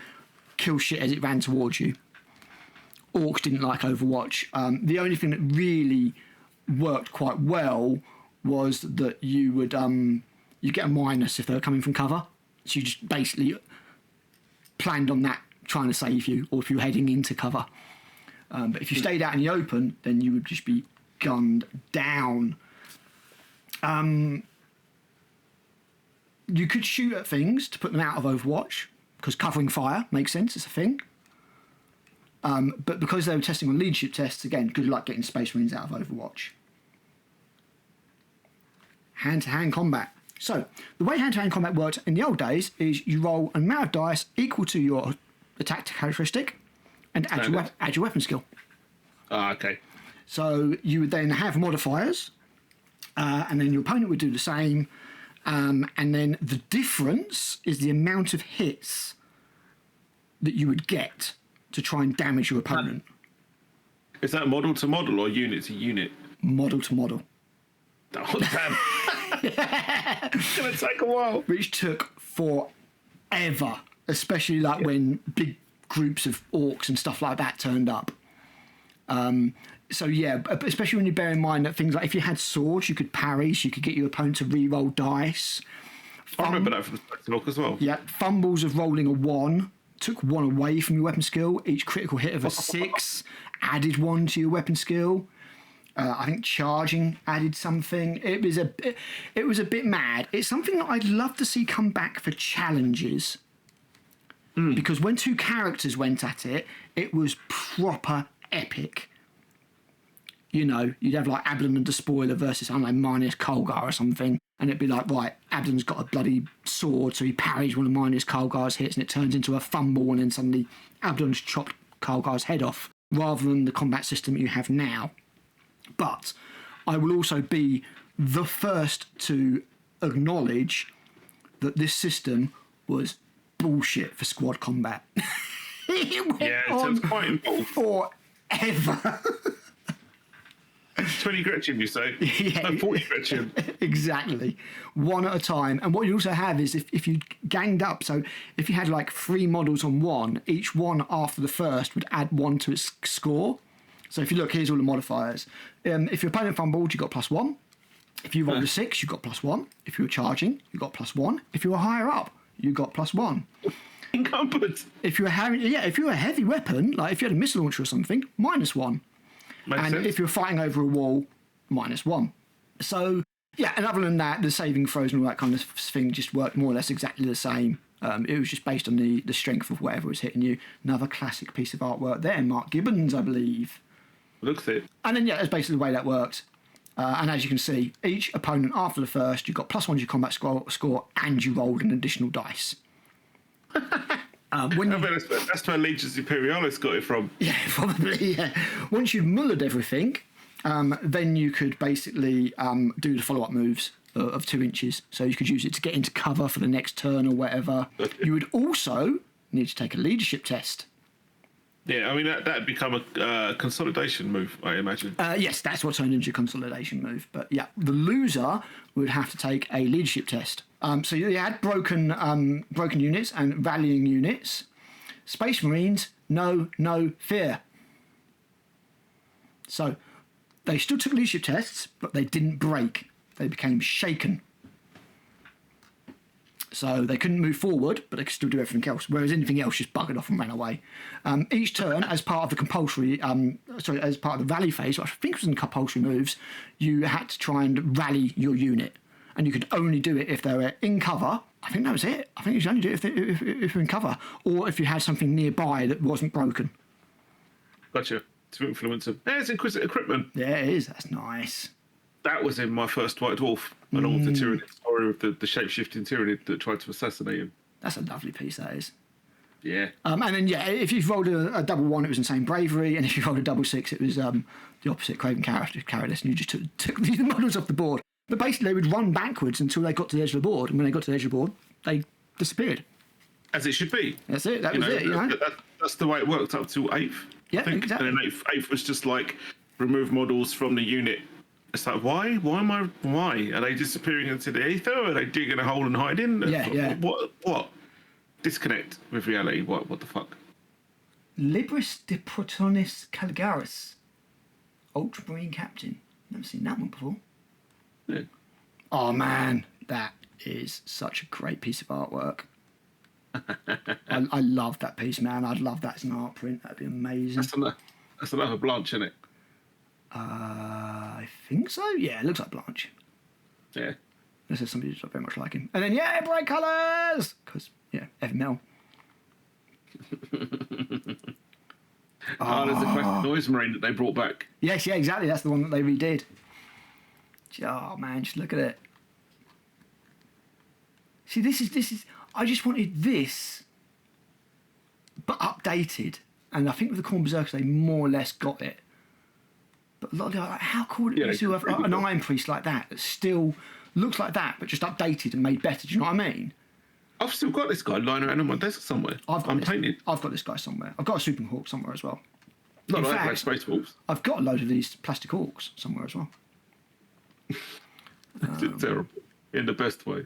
kill shit as it ran towards you. Orcs didn't like Overwatch. The only thing that really worked quite well was that you would you get a minus if they were coming from cover. So you just basically planned on that trying to save you, or if you were heading into cover. But if you stayed out in the open, then you would just be gunned down. You could shoot at things to put them out of Overwatch, because covering fire makes sense, it's a thing. But because they were testing on leadership tests, again, good luck getting Space Marines out of Overwatch. Hand-to-hand combat. So, the way hand-to-hand combat worked in the old days is you roll an amount of dice equal to your attack characteristic and add your weapon skill. Okay. So, you would then have modifiers, and then your opponent would do the same, and then the difference is the amount of hits that you would get to try and damage your opponent. Is that model to model or unit to unit? Model to model. Oh, damn. It's going to take a while. Which took forever, especially like when big groups of orcs and stuff like that turned up. So yeah, especially when you bear in mind that things like if you had swords, you could parry, so you could get your opponent to re-roll dice. I remember that from the Spectre as well. Yeah, fumbles of rolling a 1 took 1 away from your weapon skill. Each critical hit of a 6 added 1 to your weapon skill. I think charging added something. It was a bit mad. It's something that I'd love to see come back for challenges. Because when 2 characters went at it, it was proper epic. You know, you'd have like Ablin and Despoiler versus, I don't know, Minus Colgar or something. And it'd be like, right, Ablin's got a bloody sword, so he parries one of Minus Colgar's hits and it turns into a fumble, and then suddenly Ablin's chopped Colgar's head off, rather than the combat system you have now. But I will also be the first to acknowledge that this system was bullshit for squad combat. It went on quite involved. Forever. 20 Gretchen, you say? Yeah, No, 40 Gretchen. Exactly. 1 at a time. And what you also have is if you ganged up, so if you had like 3 models on 1, each one after the first would add 1 to its score. So if you look, here's all the modifiers. If your opponent fumbled, you got +1. If you rolled a 6, you got +1. If you were charging, you got +1. If you were higher up, you got +1. Encumbered. If you were if you were a heavy weapon, like if you had a missile launcher or something, -1. Makes And sense. if you're fighting over a wall, -1. So, yeah, and other than that, the saving throws and all that kind of thing just worked more or less exactly the same. It was just based on the strength of whatever was hitting you. Another classic piece of artwork there, Mark Gibbons, I believe. Looks it. And then, yeah, that's basically the way that works. And as you can see, each opponent after the first, you got +1 to your combat score, and you rolled an additional dice. That's where Legions Imperialis got it from. Yeah, probably, yeah. Once you've mullered everything, then you could basically do the follow-up moves of 2 inches. So you could use it to get into cover for the next turn or whatever. You would also need to take a leadership test. Yeah, I mean, that'd become a consolidation move, I imagine. Yes, that's what turned into a consolidation move. But yeah, the loser would have to take a leadership test. So you had broken units and rallying units. Space Marines, no fear. So they still took leadership tests, but they didn't break. They became shaken. So they couldn't move forward, but they could still do everything else. Whereas anything else just buggered off and ran away. Each turn, as part of the compulsory, as part of the rally phase, which I think was in compulsory moves, you had to try and rally your unit, and you could only do it if they were in cover. I think that was it. I think you should only do it if you're in cover, or if you had something nearby that wasn't broken. Gotcha. To influence them. There's Inquisitor equipment. Yeah, it is. That's nice. That was in my first White Dwarf, along with the Tyranid story of the shape-shifting Tyranid that tried to assassinate him. That's a lovely piece, that is. Yeah. And then, yeah, if you've rolled a double 1, it was insane bravery, and if you rolled a double 6, it was the opposite Craven Cowardice, and you just took the models off the board. But basically, they would run backwards until they got to the edge of the board, and when they got to the edge of the board, they disappeared. As it should be. That's it. That was it, you know? That's the way it worked up to 8th. Yeah, I think. exactly. And then 8th was just like, remove models from the unit. It's like, why? Why? Are they disappearing into the ether? Are they digging a hole and hiding? Yeah. What? Disconnect with reality. What the fuck? Libris de Protonis Caligaris. Ultramarine Captain. Never seen that one before. Yeah. Oh, man. That is such a great piece of artwork. I love that piece, man. I'd love that as an art print. That'd be amazing. That's another Blanche, isn't it? I think so. Yeah, it looks like Blanche. Yeah. This is somebody who's very much like him. And then, yeah, bright colours! Because, yeah, heavy metal. There's the Quest Noise Marine that they brought back. Yes, yeah, exactly. That's the one that they redid. Oh, man, just look at it. See, this is... I just wanted this, but updated. And I think with the Khorne Berserkers, they more or less got it. But a lot of them are like, how cool would it be to have an Iron Priest like that still looks like that, but just updated and made better? Do you know what I mean? I've still got this guy lying around on my desk somewhere. I'm painted. I've got this guy somewhere. I've got a Super Hawk somewhere as well. Not like that, Space Wolves. I've got a load of these plastic Hawks somewhere as well. It's terrible. In the best way.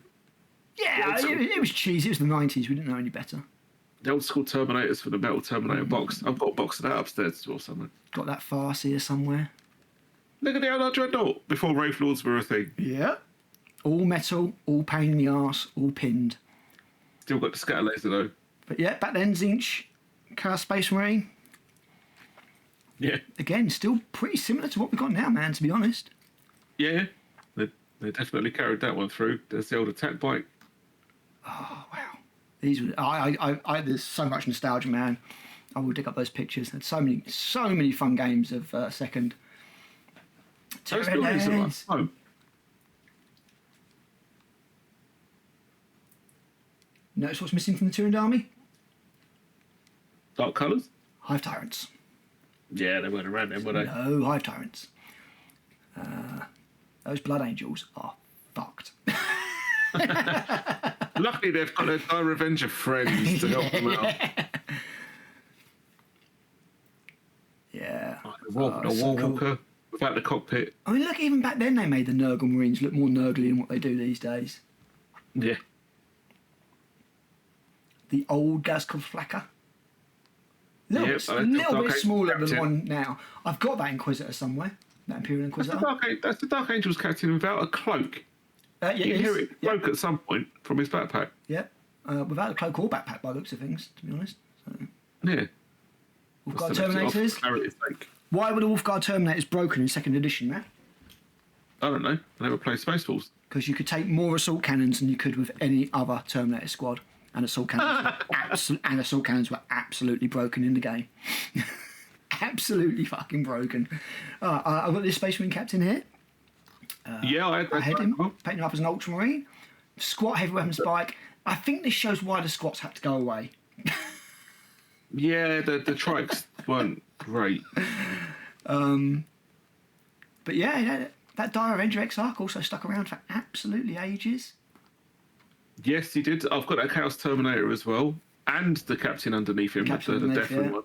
Yeah, it was cheesy. It was the 90s. We didn't know any better. The old school Terminators for the metal Terminator box. I've got a box of that upstairs or something. Got that farce here somewhere. Look at the old Dreadnought before Wraith Lords were a thing. Yeah. All metal, all pain in the arse, all pinned. Still got the scatter laser though. But yeah, back then, Zinch, Chaos Space Marine. Yeah. Again, still pretty similar to what we've got now, man, to be honest. Yeah. They definitely carried that one through. There's the old attack bike. Oh, wow. These were, there's so much nostalgia, man. I will dig up those pictures. There's so many fun games of second. Those buildings are like home. Notice what's missing from the Tyrant army? Dark colours? Hive Tyrants. Yeah, they weren't around then, were they? No Hive Tyrants. Those Blood Angels are fucked. Luckily, they've got their Dire Revenger friends to help them out. Yeah. The War Walker without the cockpit. I mean, look, even back then they made the Nurgle Marines look more Nurgly than what they do these days. Yeah. The old Gazkov Flacker. Little bit smaller than the one now. I've got that Inquisitor somewhere. That Imperial Inquisitor. That's the Dark Angel's captain without a cloak. Yeah, you can hear it broke at some point from his backpack. Yeah. Without a cloak or backpack by the looks of things, to be honest. So. Yeah. Wolfguard Terminators. Why were the Wolfguard Terminators broken in second edition, Matt? I don't know. I never played Spaceballs. Because you could take more assault cannons than you could with any other Terminator squad. And assault cannons were absolutely broken in the game. Absolutely fucking broken. I've got this Space Marine captain here. I had him, painting him up as an Ultramarine. Squat heavy weapon spike. I think this shows why the squats had to go away. Yeah, the trikes weren't great. But yeah, that Dire Avenger X-Arc also stuck around for absolutely ages. Yes, he did. I've got that Chaos Terminator as well, and the captain underneath him, the different one.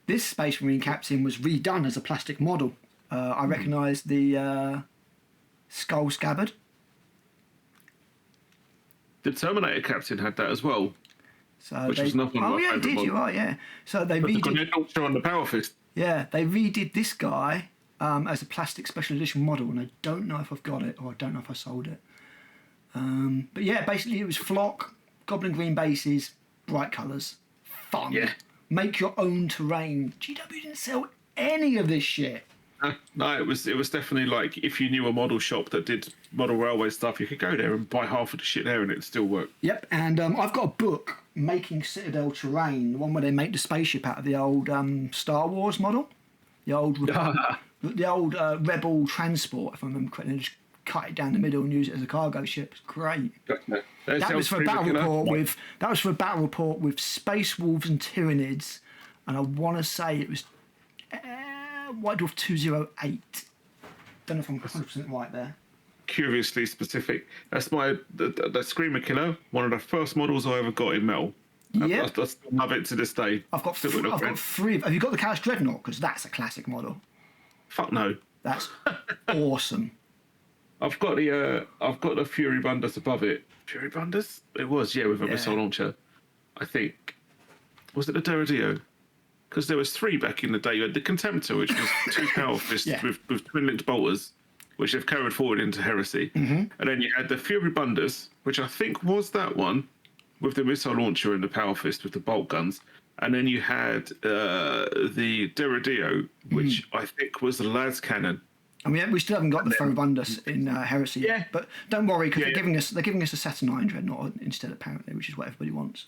This Space Marine captain was redone as a plastic model. I recognise the skull scabbard. The Terminator captain had that as well, so which was nothing. Oh yeah, did you? Right, yeah. So they redid. On the Power Fist. Yeah, they redid this guy as a plastic special edition model, and I don't know if I've got it or I don't know if I sold it. But yeah, basically it was flock, goblin green bases, bright colours, fun. Yeah. Make your own terrain. GW didn't sell any of this shit. No, it was definitely like if you knew a model shop that did model railway stuff, you could go there and buy half of the shit there and it'd still work. Yep, and I've got a book, Making Citadel Terrain, the one where they make the spaceship out of the old Star Wars model. The old Rebel transport, if I remember correctly. They just cut it down the middle and use it as a cargo ship. It's great. That was for a battle report with Space Wolves and Tyranids, and I want to say it was White Dwarf 208. Don't know if I'm 100% right there. Curiously specific. That's the Screamer Killer, one of the first models I ever got in metal. Yeah, I love it to this day. I've got three. Have you got the Chaos Dreadnought? Because that's a classic model. Fuck no. That's awesome. I've got the Fury Bundus above it. Fury Bundus? It was, with a missile launcher. I think. Was it the Derridio? Because there was three back in the day. You had the Contemptor, which was two power fists with twin-linked bolters, which they've carried forward into Heresy. Mm-hmm. And then you had the Fury Bundus, which I think was that one, with the missile launcher and the power fist with the bolt guns. And then you had the Derridio, which I think was the Las Cannon. I mean, we still haven't got the Ferrobundus in Heresy. Yeah. But don't worry, because they're giving us a Saturnine Dreadnought instead, apparently, which is what everybody wants.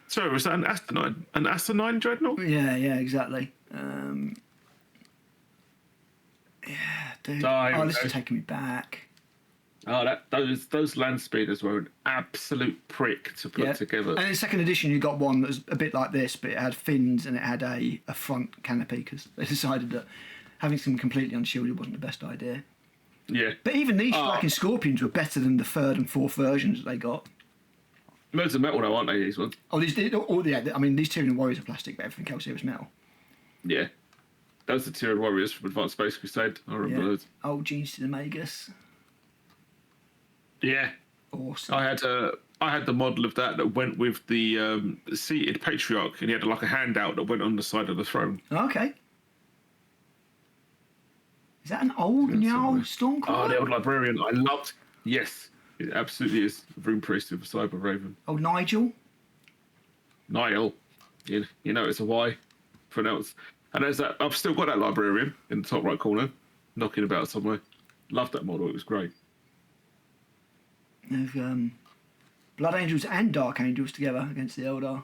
Sorry, was that an Astonine? An Astonine Dreadnought? Yeah, exactly. Dude. This is taking me back. Those land speeders were an absolute prick to put together. And in second edition, you got one that was a bit like this, but it had fins and it had a front canopy because they decided that having them completely unshielded wasn't the best idea. Yeah. But even these Striking Scorpions were better than the third and fourth versions that they got. Loads of metal, though, aren't they, these ones? These Tyrian Warriors are plastic, but everything else here was metal. Yeah. Those are the Tyrian Warriors from Advanced Space Crusade. I remember those. Old Genes to the Magus. Yeah. Awesome. I had I had the model of that went with the seated patriarch, and he had like a handout that went on the side of the throne. Okay. Is that an old Stormcrawler? Oh, the old librarian. I loved. Yes, it absolutely is. Rune Priest with a Cyber Raven. Old Nigel. Niall. You know it's a Y pronounced. And there's that. I've still got that librarian in the top right corner, knocking about somewhere. Loved that model. It was great. There's Blood Angels and Dark Angels together against the Eldar.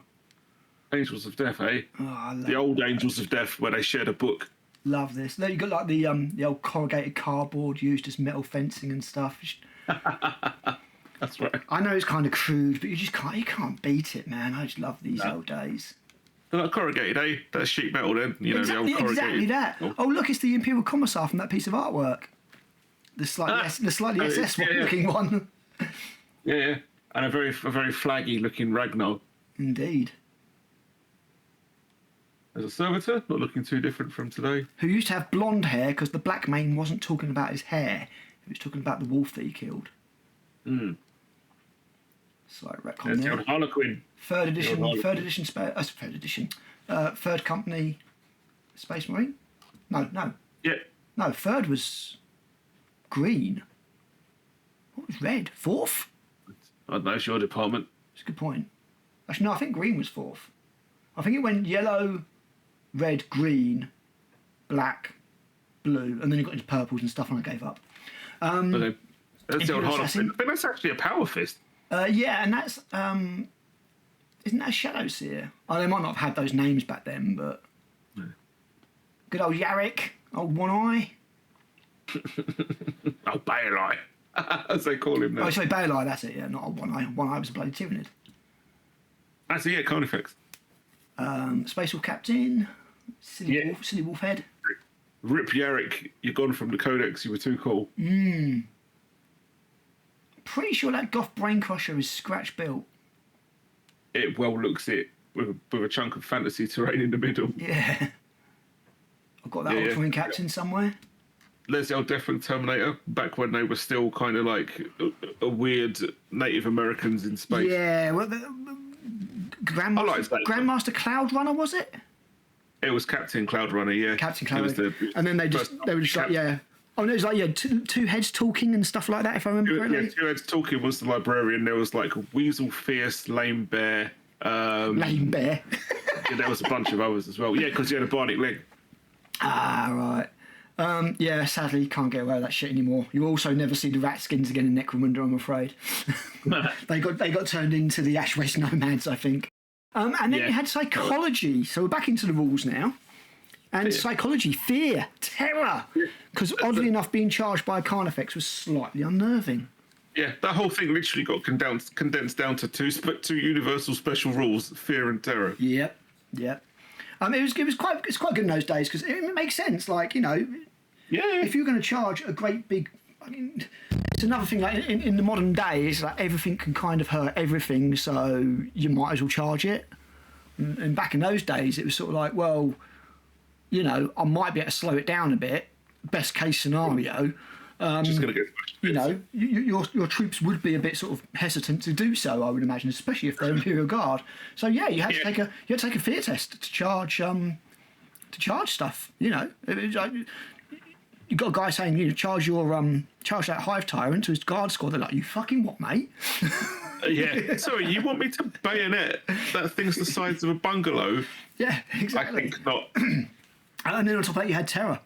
Angels of Death, eh? Oh, I love the old Angels of Death, where they shared a book. Love this. Look, you got like the old corrugated cardboard used as metal fencing and stuff. That's right. I know it's kind of crude, but you can't beat it, man. I just love these old days. They're not corrugated, eh? That's sheet metal then. You know, exactly, the old corrugated. exactly that. Oh, look, it's the Imperial Commissar from that piece of artwork. The slightly SS looking one. Yeah. And a very flaggy looking Ragnar. Indeed. As a servitor, not looking too different from today. Who used to have blonde hair because the Black Mane wasn't talking about his hair. He was talking about the wolf that he killed. Slight retcon there. The Harlequin. Third company Space Marine? No. Yeah. No, third was green. What was red? Fourth? I don't know, it's your department. That's a good point. Actually, no, I think green was fourth. I think it went yellow, red, green, black, blue, and then it got into purples and stuff, and I gave up. Okay. That's the old Harlequin. Assassin. I think that's actually a Power Fist. Yeah, and that's isn't that a Shadow Seer? Oh, they might not have had those names back then, but good old Yarrick, old One Eye. Oh, Baelai, as they call him now. Oh, sorry, Baelai, that's it. Yeah, not old One Eye. One Eye was a bloody Tyranid. Actually, yeah, Carnifex. Space Wolf Captain, silly wolf head. Rip Yarrick, you're gone from the Codex. You were too cool. Pretty sure that Goth Brain Crusher is scratch built. It well looks it with a chunk of fantasy terrain in the middle. Yeah. I've got that Ultramarine Captain somewhere. There's the old Deathwing Terminator, back when they were still kind of like a weird Native Americans in space. Yeah, well, Grandmaster Cloud Runner, was it? It was Captain Cloud Runner, yeah. Captain Cloud Runner. And then they were just like, yeah. Oh, no, it was like, two heads talking and stuff like that, if I remember correctly. Yeah, two heads talking was the librarian. There was like Weasel Fierce, Lame Bear. Lame Bear. Yeah, there was a bunch of others as well. Yeah, because he had a bionic leg. Ah, right. Yeah, sadly, you can't get away with that shit anymore. You also never see the rat skins again in Necromunda, I'm afraid. They got turned into the Ash West Nomads, I think. And then you had psychology. So we're back into the rules now. And psychology, fear, terror. Because oddly enough, being charged by a Carnifex was slightly unnerving. Yeah, that whole thing literally got condensed down to two universal special rules: fear and terror. Yep. It was quite good in those days because it makes sense. Like, you know, if you're going to charge a great big, I mean, it's another thing. Like in the modern day, it's like everything can kind of hurt everything, so you might as well charge it. And back in those days, it was sort of like, well, you know, I might be able to slow it down a bit. Best case scenario. Just gonna get you know, your troops would be a bit sort of hesitant to do so, I would imagine, especially if they're Imperial Guard. So yeah, you had to take a fear test to charge stuff. You know, you got a guy saying, you know, charge that Hive Tyrant to his guard squad. They're like, you fucking what, mate? Yeah. Sorry, you want me to bayonet that thing's the size of a bungalow? Yeah, exactly. I think not. And then on top of that, you had terror,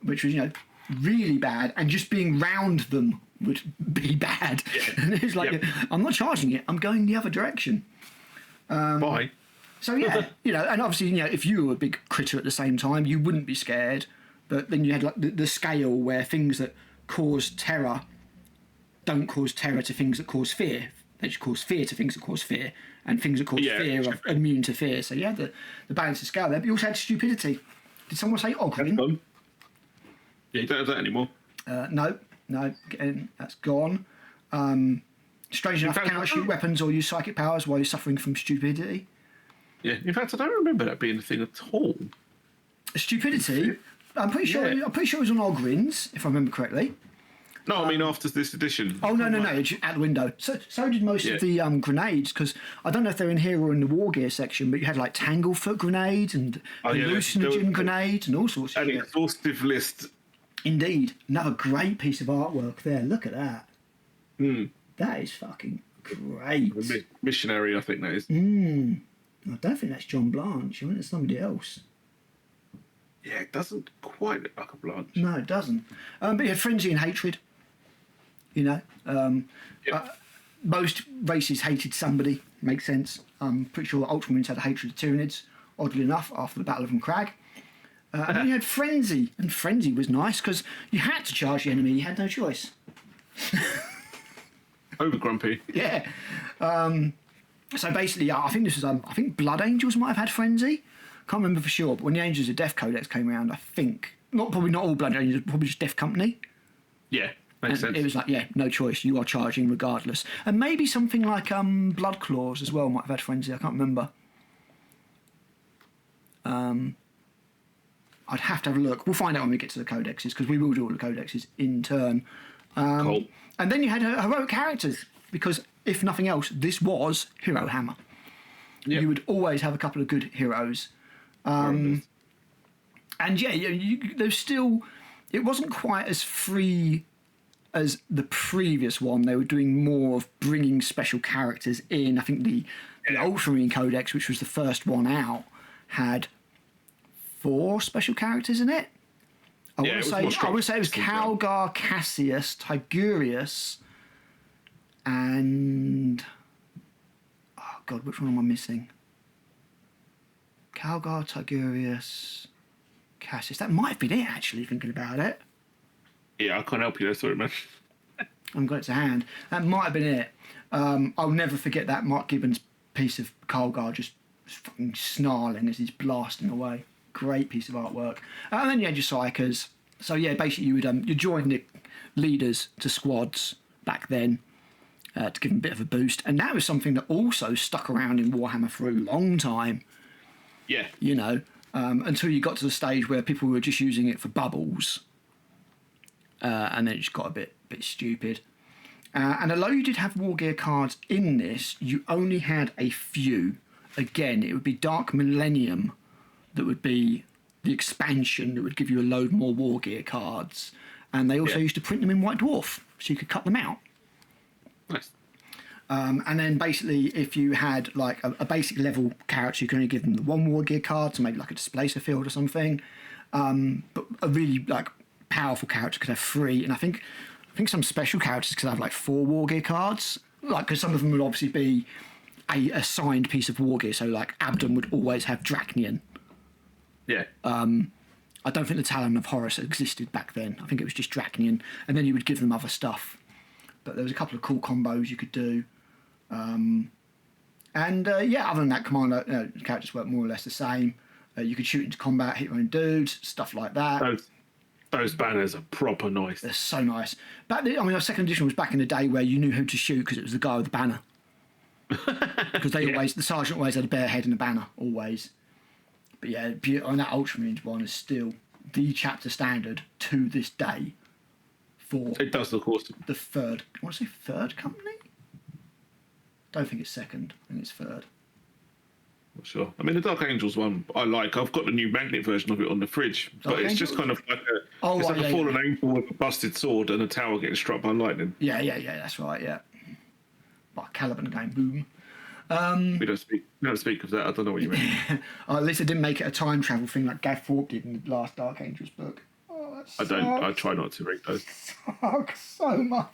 which was, you know, really bad, and just being round them would be bad. Yeah. And it was like, I'm not charging it, I'm going the other direction. Bye. So yeah, you know, and obviously, you know, if you were a big critter at the same time, you wouldn't be scared. But then you had like the scale where things that cause terror don't cause terror to things that cause fear. They just cause fear to things that cause fear, and things that cause fear are immune to fear. So you had the balance of scale there. But you also had stupidity. Did someone say Ogrin? Yeah, you don't have that anymore. No, that's gone. Strange enough, you cannot shoot weapons or use psychic powers while you're suffering from stupidity. Yeah, in fact, I don't remember that being a thing at all. Stupidity? I'm pretty sure it was on Ogrins, if I remember correctly. No, I mean after this edition. Oh no, it's out the window. So did most of the grenades, because I don't know if they're in here or in the war gear section, but you had like Tanglefoot grenades and hallucinogen grenades and all sorts of an shit. exhaustive list. Indeed, another great piece of artwork there. Look at that. That is fucking great. Missionary, I think that is. I don't think that's John Blanche. I think it's somebody else. Yeah, it doesn't quite look like a Blanche. No, it doesn't. But yeah, frenzy and hatred. You know, most races hated somebody. Makes sense. I'm pretty sure Ultramarines had a hatred of Tyranids, oddly enough, after the Battle of Crag. And then you had frenzy, and frenzy was nice because you had to charge the enemy. You had no choice. Over grumpy. Yeah. So basically, I think this was. I think Blood Angels might have had frenzy. Can't remember for sure. But when the Angels of Death Codex came around, I think probably not all Blood Angels, probably just Death Company. Yeah, makes sense. It was like, yeah, no choice. You are charging regardless. And maybe something like Blood Claws as well might have had frenzy. I can't remember. I'd have to have a look. We'll find out when we get to the codexes, because we will do all the codexes in turn. Cool. And then you had heroic characters, because if nothing else, this was Hero Hammer. Yep. You would always have a couple of good heroes. And yeah, there's still... It wasn't quite as free as the previous one. They were doing more of bringing special characters in. I think the Ultramarine Codex, which was the first one out, had 4 special characters in it. I would say it was Calgar, Cassius, Tigurius, and oh god, which one am I missing? Calgar, Tigurius, Cassius. That might have been it, actually, thinking about it. Yeah, I can't help you there, sorry, man. I haven't got it to hand. That might have been it. I'll never forget that Mark Gibbons piece of Calgar just fucking snarling as he's blasting away. Great piece of artwork. And then you had your Psychers. So yeah, basically you would you join the leaders to squads back then to give them a bit of a boost. And that was something that also stuck around in Warhammer for a long time. Yeah. You know, until you got to the stage where people were just using it for bubbles. And then it just got a bit stupid. And although you did have war gear cards in this, you only had a few. Again, it would be Dark Millennium that would be the expansion that would give you a load more war gear cards. And they also used to print them in White Dwarf, so you could cut them out. Nice. And then basically, if you had like a basic level character, you could only give them the 1 war gear card, so maybe like a displacer field or something. But a really like powerful character could have 3, and I think some special characters could have like 4 war gear cards. Like, because some of them would obviously be a assigned piece of war gear. So like Abdon would always have Drachnian. Yeah. I don't think the Talon of Horus existed back then. I think it was just Drachnian, and then you would give them other stuff. But there was a couple of cool combos you could do. Other than that, commander characters work more or less the same. You could shoot into combat, hit your own dudes, stuff like that. Those banners are proper nice. They're so nice. Our second edition was back in the day where you knew who to shoot because it was the guy with the banner. Because the sergeant always had a bare head and a banner, always. But yeah, on that Ultramarines one is still the chapter standard to this day for... It does look awesome. The third... I want to say third company? Don't think it's second. I think it's third. Not sure. I mean, the Dark Angels one I like. I've got the new magnet version of it on the fridge. But it's just kind of like a fallen angel with a busted sword and a tower getting struck by lightning. Yeah, that's right, yeah. Like Caliban going boom. We don't speak of that. I don't know what you mean. At least I didn't make it a time travel thing like Gav Thorpe did in the last Dark Angels book. Oh, I try not to read those. So much.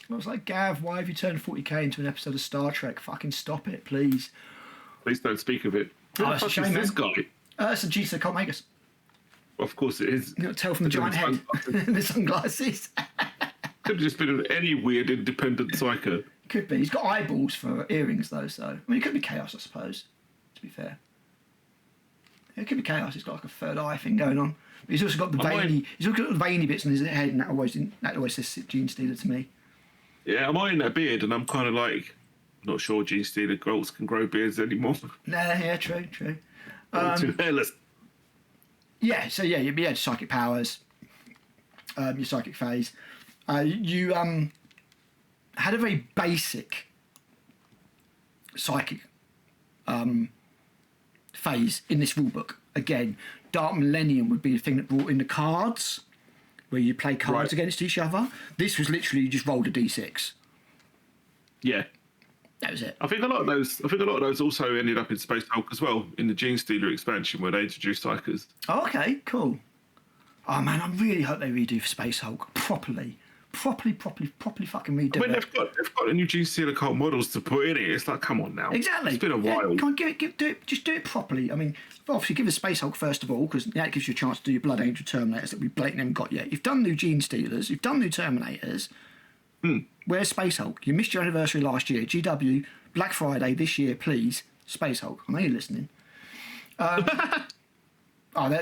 I was like, Gav, why have you turned 40k into an episode of Star Trek? Fucking stop it, please. Please don't speak of it. Who the fuck is this guy? It's a Gita Coltmagus. Well, of course it is. You know, tell from the giant head and the sunglasses. Could have just been any weird independent psycho. Could be. He's got eyeballs for earrings, though, so... I mean, it could be Chaos, I suppose, to be fair. It could be Chaos. He's got like a third eye thing going on. But he's also got the veiny... He's also got the veiny bits in his head, and that always says Gene Stealer to me. Yeah, I'm eyeing that beard, and I'm kind of like... Not sure Gene Stealer girls can grow beards anymore. Nah, yeah, true. Too hairless. Yeah, so yeah, you had psychic powers, your psychic phase. You had a very basic psychic phase in this rulebook. Again, Dark Millennium would be the thing that brought in the cards, where you play cards against each other. This was literally you just rolled a d6. Yeah. That was it. I think a lot of those also ended up in Space Hulk as well, in the Gene Stealer expansion where they introduced Psychers. Oh, okay, cool. Oh man, I really hope they redo Space Hulk properly fucking redo I mean, it. they've got a new Gene Stealer cult models to put in it. It's like, come on now. Exactly. It's been a while. Come on, do it. Just do it properly. I mean, obviously, give us Space Hulk first of all, because that gives you a chance to do your Blood Angel Terminators that we blatantly haven't got yet. You've done new Gene Stealers. You've done new Terminators. Where's Space Hulk? You missed your anniversary last year. GW, Black Friday this year, please. Space Hulk. I know you're listening. I know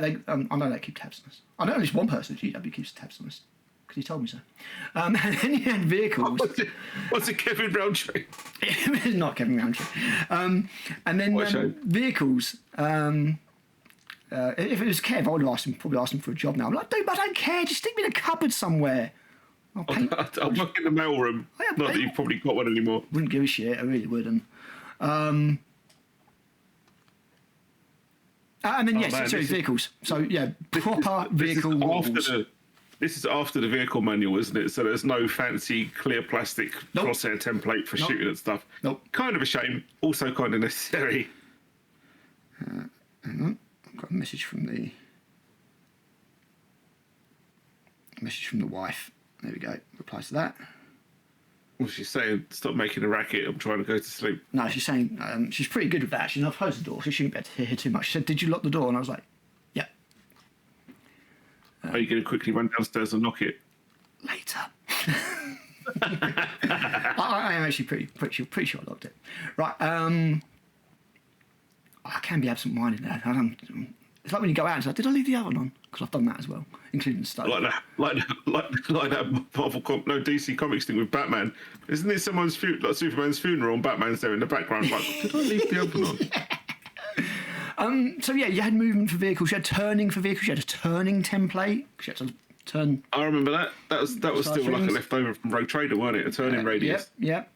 they keep tabs on us. I know at least one person at GW keeps tabs on us, because he told me so. And then you had vehicles. What's it, Kevin Roundtree? It's not Kevin Roundtree. And then vehicles. If it was Kev, I would have probably asked him for a job now. I'm like, dude, I don't care. Just stick me in a cupboard somewhere. I'll work in the mailroom. Not that you've probably got one anymore. Wouldn't give a shit. I really wouldn't. And then vehicles. So yeah, proper vehicle rules. This is after the vehicle manual, isn't it? So there's no fancy clear plastic crosshair template for shooting and stuff. Nope. Kind of a shame. Also kind of necessary. Hang on. I've got a message from the wife. There we go. Replies to that. Well, she's saying, stop making a racket. I'm trying to go to sleep. No, she's saying she's pretty good with that. She's not closed the door, so she shouldn't be able to hear too much. She said, "Did you lock the door?" And I was like, "Yeah." Are you going to quickly run downstairs and knock it? Later. I am actually pretty sure I locked it. Right. I can be absent-minded now. It's like when you go out and say, "Did I leave the oven on?" Because I've done that as well, including the stove. Like that Marvel DC Comics thing with Batman. Isn't there someone's like Superman's funeral and Batman's there in the background? Like, did I leave the oven on? So yeah, you had movement for vehicles. You had turning for vehicles. You had a turning template. You had to turn. I remember that. That was still like a leftover from Rogue Trader, wasn't it? A turning radius. Yep.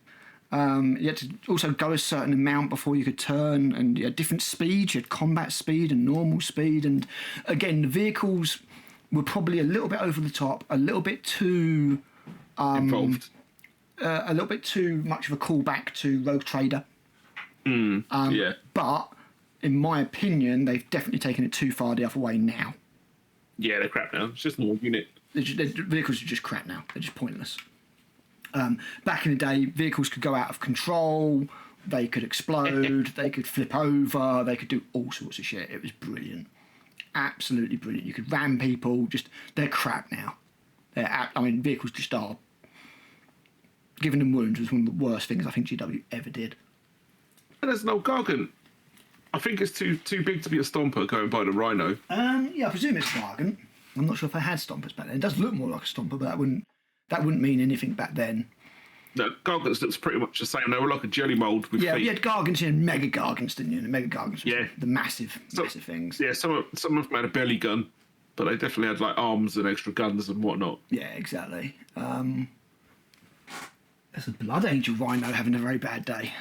You had to also go a certain amount before you could turn, and you had different speeds. You had combat speed and normal speed, and again, the vehicles were probably a little bit over the top, a little bit too involved, a little bit too much of a callback to Rogue Trader. Yeah, but in my opinion, they've definitely taken it too far the other way now. Yeah, they're crap now. It's just more unit. The vehicles are just crap now. They're just pointless. Back in the day, vehicles could go out of control, they could explode, they could flip over, they could do all sorts of shit. It was brilliant. Absolutely brilliant. You could ram people, they're crap now. Vehicles just are. Giving them wounds was one of the worst things I think GW ever did. And there's an old Gargant. I think it's too big to be a stomper going by the Rhino. Yeah, I presume it's Gargant. I'm not sure if they had stompers back then. It does look more like a stomper, but that wouldn't mean anything back then. No, Gargants looks pretty much the same. They were like a jelly mould with feet. Yeah, you had Gargants and Mega Gargants, didn't you? And the Mega Gargants were the massive things. Yeah, some of them had a belly gun, but they definitely had like arms and extra guns and whatnot. Yeah, exactly. There's a Blood Angel Rhino having a very bad day.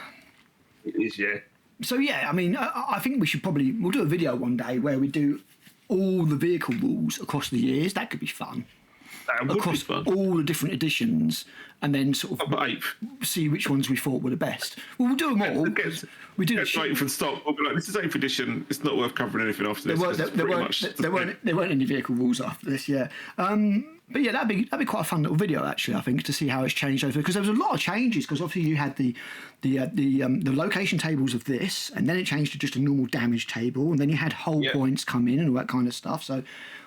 It is, yeah. So yeah, I think we'll do a video one day where we do all the vehicle rules across the years. That could be fun. That would across be fun. all the different editions, and then sort of see which ones we thought were the best. Well, we'll do them all. We do get right from stock. We'll be like, this is 8th edition. It's not worth covering anything after this. There weren't any vehicle rules after this. Yeah. But yeah, that'd be quite a fun little video actually. I think to see how it's changed over, because there was a lot of changes. Because obviously you had the location tables of this, and then it changed to just a normal damage table, and then you had hull points come in and all that kind of stuff. So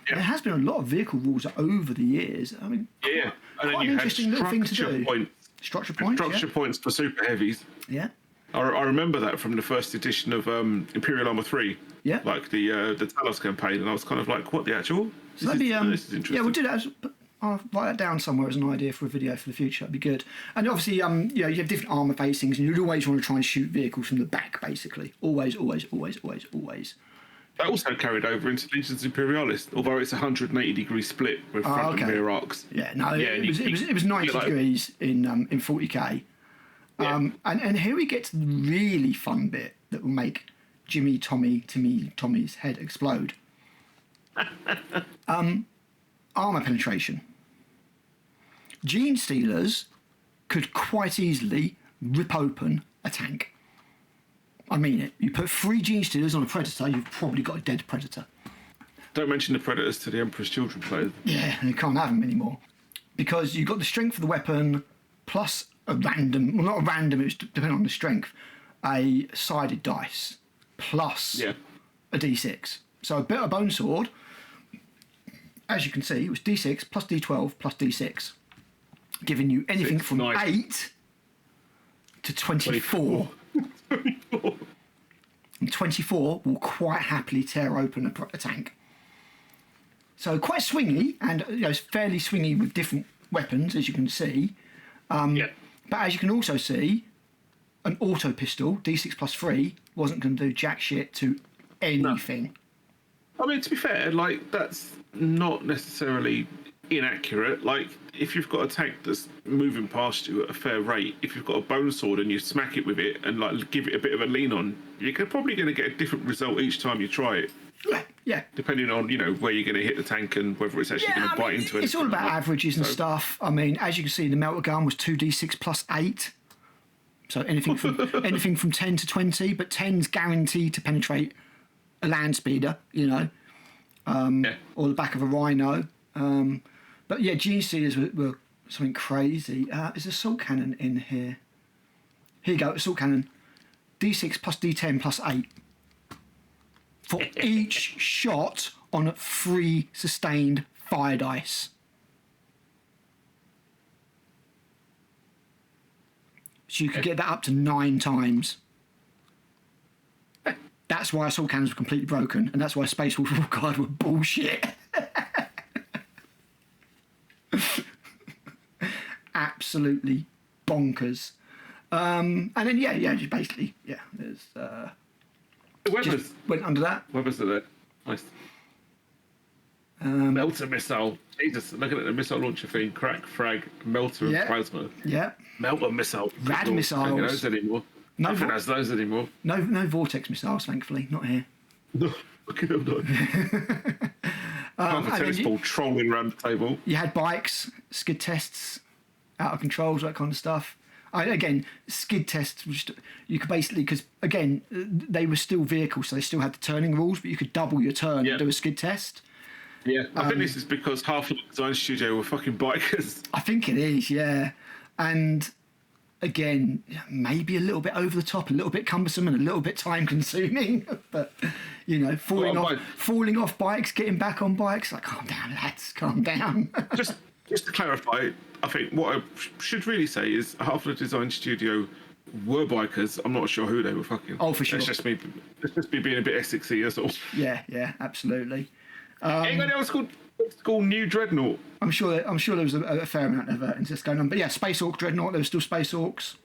there has been a lot of vehicle rules over the years. I mean, and then quite an interesting little thing to do. Structure points for super heavies. Yeah. I remember that from the first edition of Imperial Armour 3. Yeah. Like the Talos campaign, and I was kind of like, what the actual? So this is interesting. Yeah, we'll do that. I'll write that down somewhere as an idea for a video for the future. That'd be good. And obviously, you have different armour facings, and you'd always want to try and shoot vehicles from the back, basically. Always. That also carried over into Legions Imperialis, although it's a 180-degree split with front and rear arcs. Yeah, no, Yeah, it was 90 degrees in 40k. Yeah. And here we get to the really fun bit that will make Tommy's head explode. Armour penetration. Gene Stealers could quite easily rip open a tank. I mean it. You put 3 Gene Stealers on a Predator, you've probably got a dead Predator. Don't mention the Predators to the Emperor's Children players. Yeah, you can't have them anymore. Because you've got the strength of the weapon, plus a random, well, not a random, it was depending on the strength, a sided dice, plus a d6. So a bit of bone sword, as you can see, it was d6 plus d12 plus d6, giving you anything from 8 to 24. 24. And 24 will quite happily tear open a tank. So quite swingy, and it's fairly swingy with different weapons, as you can see. But as you can also see, an auto pistol, D6 plus 3, wasn't going to do jack shit to anything. No. I mean, to be fair, like, that's not necessarily inaccurate. Like, if you've got a tank that's moving past you at a fair rate, if you've got a bone sword and you smack it with it and like give it a bit of a lean on, you're probably going to get a different result each time you try it. Yeah. Depending on, where you're going to hit the tank and whether it's actually going to bite into it. It's all about averages and stuff. I mean, as you can see, the melter gun was 2d6 plus 8. So anything from 10 to 20, but 10's guaranteed to penetrate a land speeder, or the back of a rhino. But yeah, Gene Stealers were something crazy. Is assault cannon in here? Here you go, assault cannon. D6 plus D10 plus 8. For each shot on 3 sustained fire dice. So you could get that up to 9 times. That's why assault cannons were completely broken, and that's why Space Wolf Guard were bullshit. Absolutely bonkers. And then just basically, there's the weapons went under that. Weapons are there. Nice. Melter missile. Jesus, looking at the missile launcher thing, crack, frag, melter, and plasma. Yeah. Melter missile. Rad missiles. Don't those anymore. Nothing has those anymore. No vortex missiles, thankfully, not here. No, fucking hell no. Half a tennis ball trolling around the table. You had bikes, skid tests, out of controls, that kind of stuff. Again, skid tests, you could basically, because again, they were still vehicles, so they still had the turning rules, but you could double your turn and do a skid test. Yeah, I think this is because half of the design studio were fucking bikers. I think it is, yeah. And again, maybe a little bit over the top, a little bit cumbersome and a little bit time consuming, but falling off bikes, getting back on bikes, like, calm down, lads, calm down. Just to clarify, I think what I should really say is half of the design studio were bikers. I'm not sure who they were fucking. Oh, for sure. It's just me being a bit Essexy, that's all. Yeah, absolutely. Anybody else called New Dreadnought? I'm sure there was a fair amount of incest going on. But yeah, Space Orc Dreadnought, there were still Space Orcs.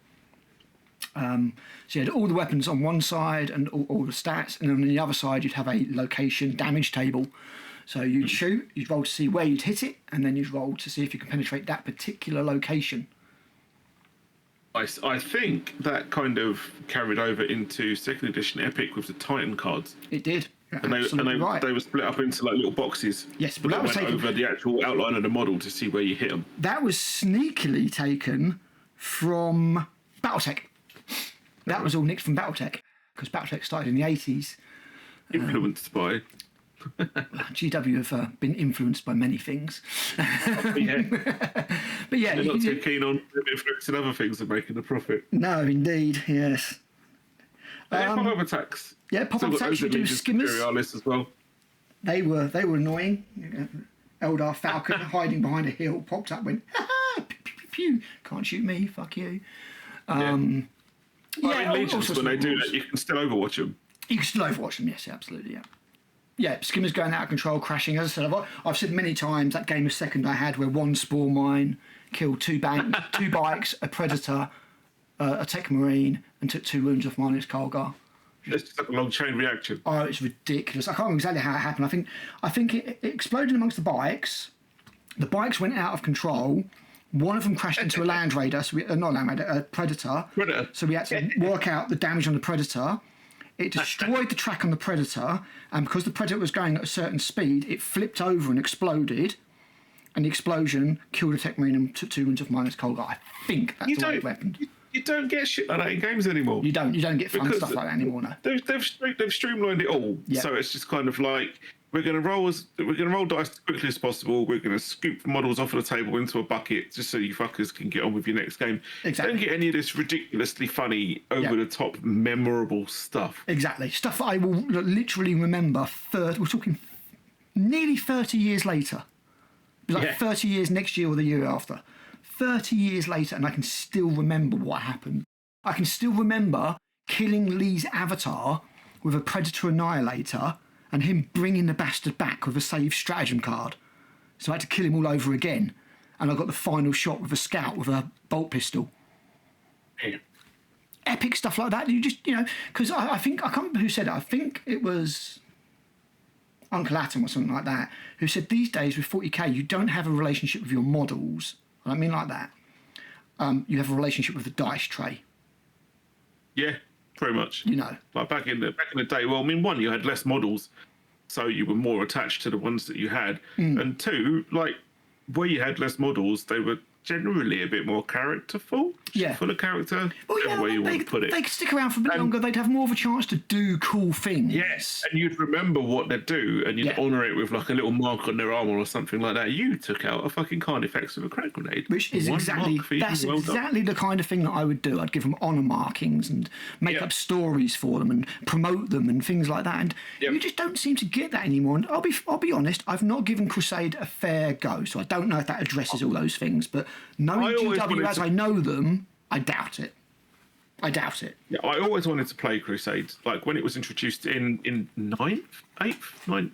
So you had all the weapons on one side and all the stats, and then on the other side you'd have a location damage table. So you'd shoot, you'd roll to see where you'd hit it, and then you'd roll to see if you can penetrate that particular location. I think that kind of carried over into second edition Epic with the Titan cards. It did. And they were split up into like little boxes. Yes, but that was taken over the actual outline of the model to see where you hit them. That was sneakily taken from BattleTech. That was all nicked from BattleTech, because BattleTech started in the 80s. Influenced by. GW have been influenced by many things. Yeah. But yeah, they're not too keen on influencing other things and making a profit. No, indeed, yes. Pop-up attacks. Yeah, pop-up attacks. You do skimmers. As well. They were annoying. Eldar Falcon hiding behind a hill popped up, went ha ha, pew, pew, pew, pew. Can't shoot me, fuck you. In Legions, when they do that, you can still overwatch them. You can still overwatch them, yes, absolutely, yeah. Yeah, skimmers going out of control, crashing. As I said, I've said many times that game of Second I had where one spore mine killed two bikes, a predator, a tech marine, and took 2 wounds off minus Kargar. It's just like a long chain reaction. Oh, it's ridiculous. I can't remember exactly how it happened. I think it exploded amongst the bikes. The bikes went out of control. One of them crashed into a Land Raider, so not a Land Raider, a Predator. So we had to work out the damage on the Predator. It destroyed the track on the Predator, and because the Predator was going at a certain speed, it flipped over and exploded. And the explosion killed a tech marine and took 2 wounds off minus Colgar. I think that's the way it happened. You don't get shit like that in games anymore. You don't get fun stuff like that anymore. No. They've streamlined it all, so it's just kind of like we're going to roll dice as quickly as possible. We're going to scoop models off of the table into a bucket just so you fuckers can get on with your next game. Exactly. Don't get any of this ridiculously funny, over the top, memorable stuff. Exactly, stuff that I will literally remember. We're talking nearly 30 years later. It was like 30 years next year or the year after. 30 years later, and I can still remember what happened. I can still remember killing Lee's avatar with a Predator Annihilator and him bringing the bastard back with a saved stratagem card. So I had to kill him all over again. And I got the final shot with a scout with a bolt pistol. Yeah. Epic stuff like that. You just, because I think, I can't remember who said it. I think it was Uncle Atom or something like that, who said these days with 40k, you don't have a relationship with your models. I mean like that. You have a relationship with the dice tray. Yeah, pretty much. Like back in the day. Well, I mean, one, you had less models, so you were more attached to the ones that you had, and two, like where you had less models, they were generally a bit more characterful. Yeah, full of character. Well, way you want to put it. They could stick around for a bit longer. They'd have more of a chance to do cool things. Yes, and you'd remember what they'd do, and you'd honour it with like a little mark on their armour or something like that. You took out a fucking Carnifex with a crack grenade, which is exactly the kind of thing that I would do. I'd give them honour markings and make up stories for them and promote them and things like that. And you just don't seem to get that anymore. And I'll be honest, I've not given Crusade a fair go, so I don't know if that addresses all those things. But knowing GW as I know them, I doubt it. Yeah, I always wanted to play Crusade. Like when it was introduced in 9th, 8th, 9th.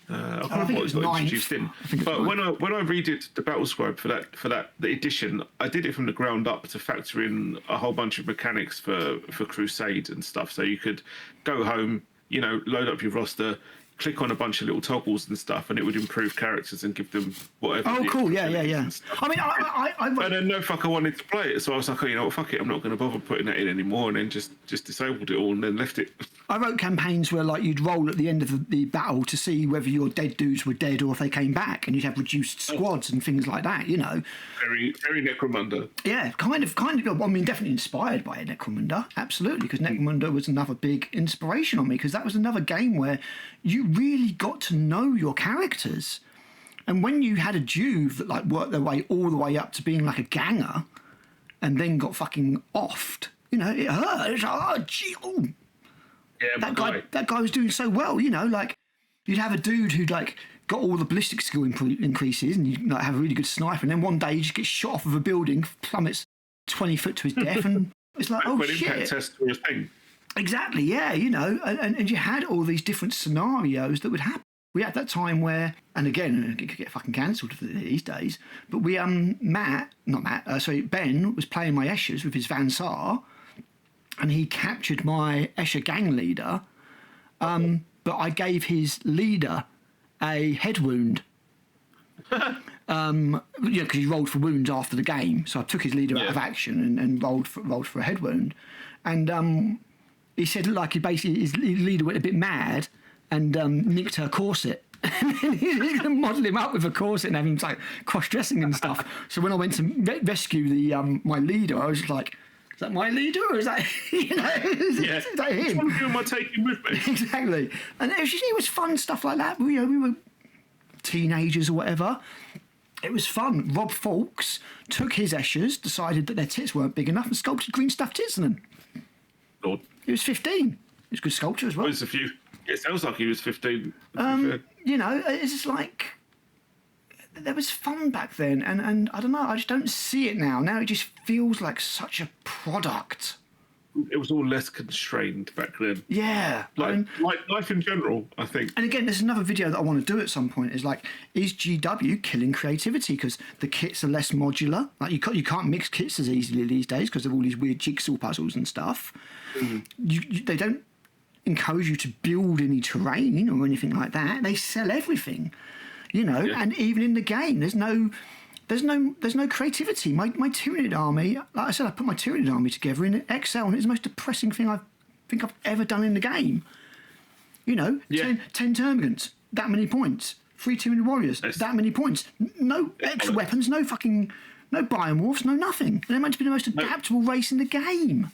I can't remember what it got introduced in. But when I redid the Battle Scribe for the edition, I did it from the ground up to factor in a whole bunch of mechanics for Crusade and stuff. So you could go home, load up your roster, click on a bunch of little toggles and stuff, and it would improve characters and give them whatever. Oh, cool! Yeah. I mean, I and then no fucker wanted to play it, so I was like, fuck it, I'm not going to bother putting that in anymore, and then just disabled it all and then left it. I wrote campaigns where like you'd roll at the end of the battle to see whether your dead dudes were dead or if they came back, and you'd have reduced squads and things like that. Very, very Necromunda. Yeah, kind of. I mean, definitely inspired by Necromunda, absolutely, because Necromunda was another big inspiration on me, because that was another game where you really got to know your characters. And when you had a Juve that like worked their way all the way up to being like a ganger and then got fucking offed, it hurt. It's like, Yeah, that guy was doing so well, like you'd have a dude who'd like got all the ballistic skill increases and you'd like have a really good sniper, and then one day he just gets shot off of a building, plummets 20 foot to his death, and it's like, oh shit. Impact test for his thing. Exactly, yeah, and you had all these different scenarios that would happen. We had that time where, and again, it could get fucking cancelled these days, but we, Ben was playing my Eschers with his Van Saar, and he captured my Escher gang leader, but I gave his leader a head wound. Because he rolled for wounds after the game, so I took his leader out of action and rolled for a head wound, and he said like his leader went a bit mad and nicked her corset. And he's going to model him up with a corset and have him like cross-dressing and stuff. So when I went to rescue my leader, I was just like, is that my leader or is that is that him? Which one of you am I taking with me? Exactly. And it was fun stuff like that. We were teenagers or whatever. It was fun. Rob Fawkes took his Eschers, decided that their tits weren't big enough, and sculpted green stuffed tits in them. Lord. He was 15. It was good sculpture as well. There's a few. It sounds like he was 15. It's just like there was fun back then, and I don't know. I just don't see it now. Now it just feels like such a product. It was all less constrained back then. Yeah, like life in general, I think. And again, there's another video that I want to do at some point. Is like, is GW killing creativity because the kits are less modular? Like you can't mix kits as easily these days because of all these weird jigsaw puzzles and stuff. They don't encourage you to build any terrain or anything like that. They sell everything, you know. Yeah. And even in the game, there's no creativity. My Tyranid army, like I said, I put my Tyranid army together in Excel, and it's the most depressing thing I think I've ever done in the game. You know, 10 termagants, that many points. 3 Tyranid warriors, that many points. No extra weapons, no biomorphs, no nothing. And they're meant to be the most adaptable race in the game.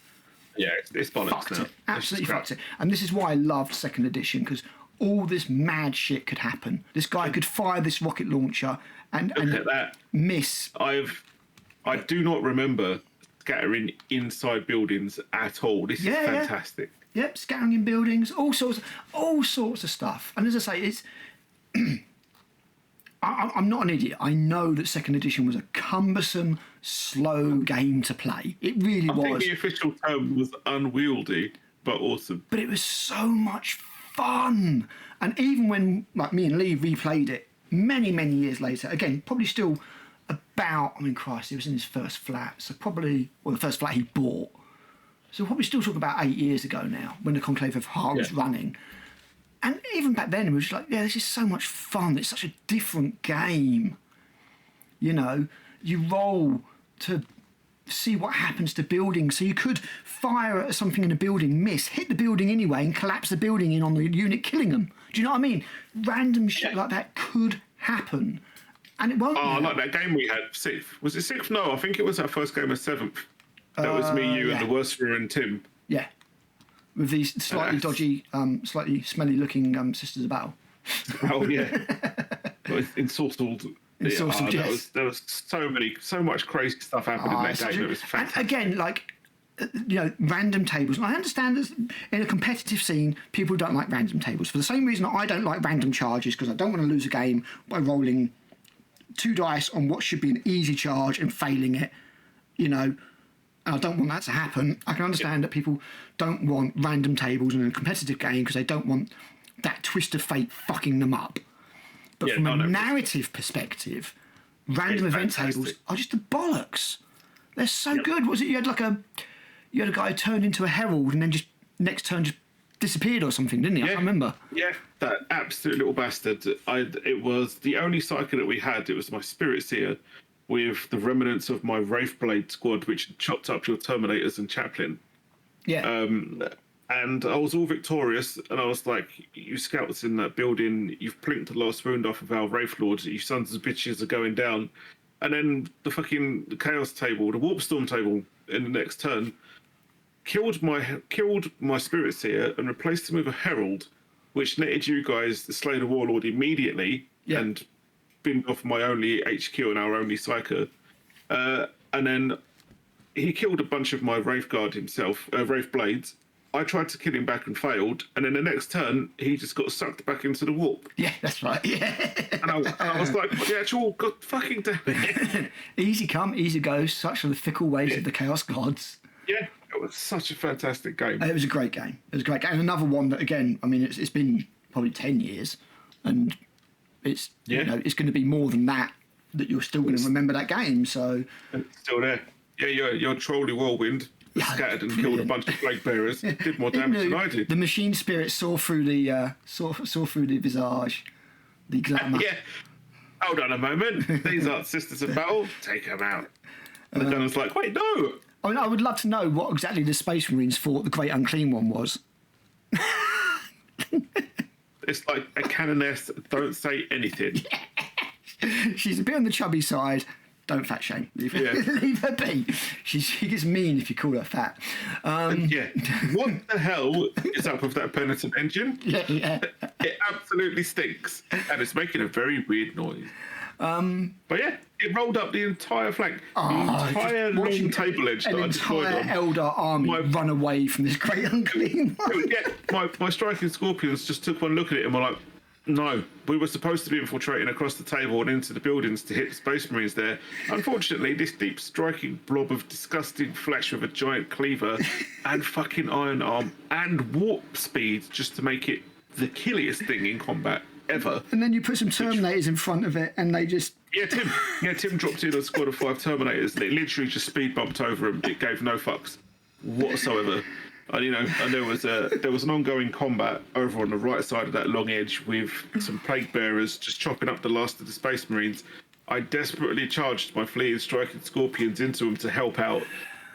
Yeah, it's bollocks Fucked now. it. Absolutely fucked it. And this is why I loved second edition, because all this mad shit could happen. This guy could fire this rocket launcher and Look at that. miss. I do not remember scattering inside buildings at all. This is fantastic. Yep, scattering in buildings, all sorts of stuff. And as I say, it's I'm not an idiot. I know that second edition was a cumbersome, slow game to play. It really was. I think the official term was unwieldy, but awesome. But it was so much fun. And even when, like, me and Lee replayed it many, many years later, again, probably still about, I mean, Christ, he was in his first flat. So probably, well, the first flat he bought. So probably still talking about 8 years ago now, when the Conclave of Ha was running. And even back then, it was like, yeah, this is so much fun. It's such a different game. You know, you roll to see what happens to buildings. So you could fire at something in a building, miss, hit the building anyway, and collapse the building in on the unit, killing them. Do you know what I mean? Random shit like that could happen. And it won't. Oh, like that game we had, 6th. Was it 6th? No, I think it was our first game of 7th. That was me, you, and the Worstler and Tim. Yeah. With these slightly dodgy, slightly smelly-looking Sisters of Battle. Oh yeah, ensorcelled. Yes. There was so much crazy stuff happening in that game. It was fantastic. And again, like, you know, random tables. And I understand that in a competitive scene, people don't like random tables for the same reason I don't like random charges, because I don't want to lose a game by rolling 2 dice on what should be an easy charge and failing it. You know. And I don't want that to happen. I can understand that people don't want random tables in a competitive game because they don't want that twist of fate fucking them up. But from a narrative perspective, random event tables are just the bollocks. They're so good. What was it? You had a guy who turned into a herald and then just next turn just disappeared or something, didn't he? I can't remember. Yeah, that absolute little bastard. It was the only cycle that we had. It was my Spirit Seer with the remnants of my Wraithblade squad, which chopped up your Terminators and Chaplain. Yeah. And I was all victorious, and I was like, you scouts in that building, you've plinked the last wound off of our Wraith Lords, you sons of bitches are going down. And then the Chaos table, the Warp Storm table in the next turn, killed my Spirit Seer and replaced him with a Herald, which netted you guys the Slay the Warlord immediately, and binned off my only HQ and our only Psyker. And then he killed a bunch of my Wraith Guard himself, Wraith Blades. I tried to kill him back and failed. And then the next turn, he just got sucked back into the warp. Yeah, that's right. Yeah. And I was like, the actual God fucking damn it. Easy come, easy go. Such are the fickle ways of the Chaos Gods. Yeah, it was such a fantastic game. It was a great game. It was a great game. And another one that, again, I mean, it's been probably 10 years. And it's you know, it's going to be more than that you're still going to remember that game. So it's still there. Yeah, your Trolley Whirlwind scattered and killed a bunch of Plague Bearers. Did more damage than I did. The machine spirit saw through the visage, the glamour. Yeah. Hold on a moment. These aren't Sisters of Battle. Take them out. And the gunner's like, wait, no. I mean, I would love to know what exactly the Space Marines thought the Great Unclean One was. It's like a canoness, don't say anything. She's a bit on the chubby side. Don't fat shame. Leave her be. She gets mean if you call her fat. What the hell is up with that penitent engine? Yeah. It absolutely stinks. And it's making a very weird noise. But yeah, it rolled up the entire flank. The entire long table edge that I deployed on. An entire Eldar army run away from this Great Unclean One. My striking Scorpions just took one look at it and were like, no, we were supposed to be infiltrating across the table and into the buildings to hit the Space Marines there. Unfortunately, this deep striking blob of disgusting flesh with a giant cleaver and fucking iron arm and warp speed just to make it the killiest thing in combat ever. And then you put some Terminators in front of it and they just... Tim dropped in a squad of 5 Terminators and it literally just speed bumped over him. It gave no fucks whatsoever. And and there was an ongoing combat over on the right side of that long edge with some plague bearers just chopping up the last of the Space Marines. I desperately charged my fleeing striking scorpions into them to help out.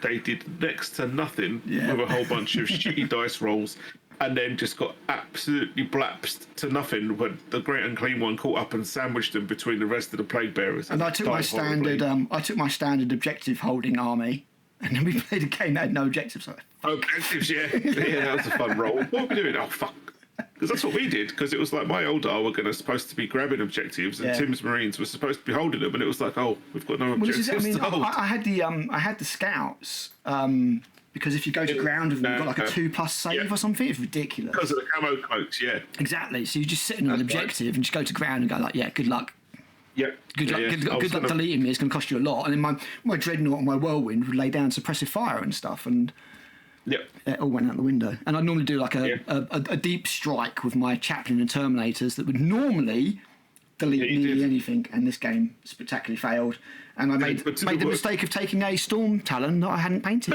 They did next to nothing with a whole bunch of shitty dice rolls, and then just got absolutely blapsed to nothing when the Great Unclean One caught up and sandwiched them between the rest of the plague bearers. And I took my standard objective holding army, and then we played a game that had no objectives. So objectives, yeah, that was a fun roll. What were we doing? Oh fuck! Because that's what we did. Because it was like my old R were supposed to be grabbing objectives, and Tim's Marines were supposed to be holding them, and it was like, oh, we've got no objectives. I had the scouts. Because if you go to ground with them, you've got like a 2+ save or something. It's ridiculous. Because of the camo cloaks, yeah. Exactly. So you're just sitting on an objective and just go to ground and go like, yeah, good luck. Yeah. Good luck deleting me. It's going to cost you a lot. And then my dreadnought and my whirlwind would lay down suppressive fire and stuff, and it all went out the window. And I'd normally do like a deep strike with my chaplain and terminators that would normally delete nearly anything, and this game spectacularly failed. And I made the mistake of taking a storm talon that I hadn't painted.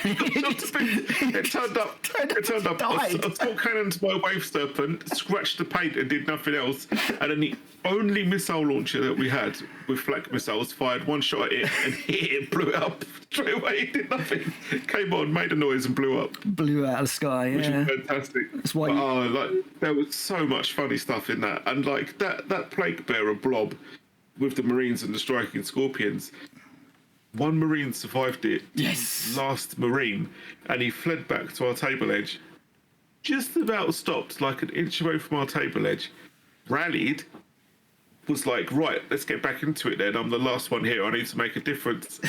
It turned up. I saw cannon to my wave serpent, scratched the paint and did nothing else. And then the only missile launcher that we had with flak missiles fired one shot at it and hit it, blew it up straight away. It did nothing. Came on, made a noise and blew up. Blew out of the sky, yeah. Which was fantastic. That's why there was so much funny stuff in that. And like that plague bearer blob with the Marines and the striking scorpions, one Marine survived it. Yes. Last Marine, and he fled back to our table edge. Just about stopped, like an inch away from our table edge. Rallied, was like, right, let's get back into it then. I'm the last one here. I need to make a difference.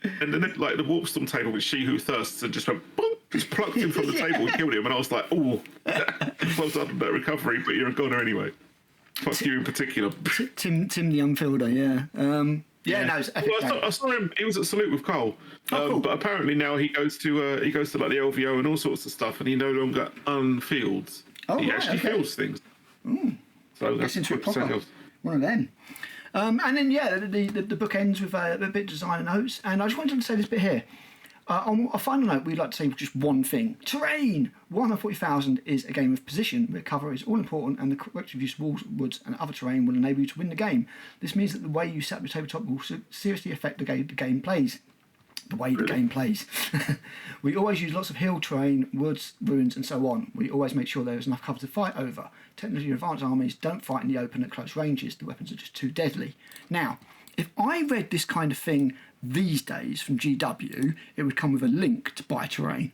And then, like, the Warpstorm table with She Who Thirsts and just went, boom, just plucked him from the table and killed him. And I was like, oh, well done on that recovery, but you're a goner anyway. Fuck you in particular. Tim the Unfielder, yeah. No, it's epic. I saw him. He was at Salute with Cole, cool. But apparently now he goes to like the LVO and all sorts of stuff, and he no longer unfields. He actually fields things. So that's into proper. One of them. And then the book ends with a bit of designer notes, and I just wanted to say this bit here. On a final note, we'd like to say just one thing. Terrain! Warhammer 40,000 is a game of position, where cover is all important, and the correct use of walls, woods, and other terrain will enable you to win the game. This means that the way you set up your tabletop will seriously affect the game plays. The way the game plays. We always use lots of hill terrain, woods, ruins, and so on. We always make sure there is enough cover to fight over. Technically, advanced armies don't fight in the open at close ranges. The weapons are just too deadly. Now, if I read this kind of thing these days from GW, it would come with a link to buy terrain.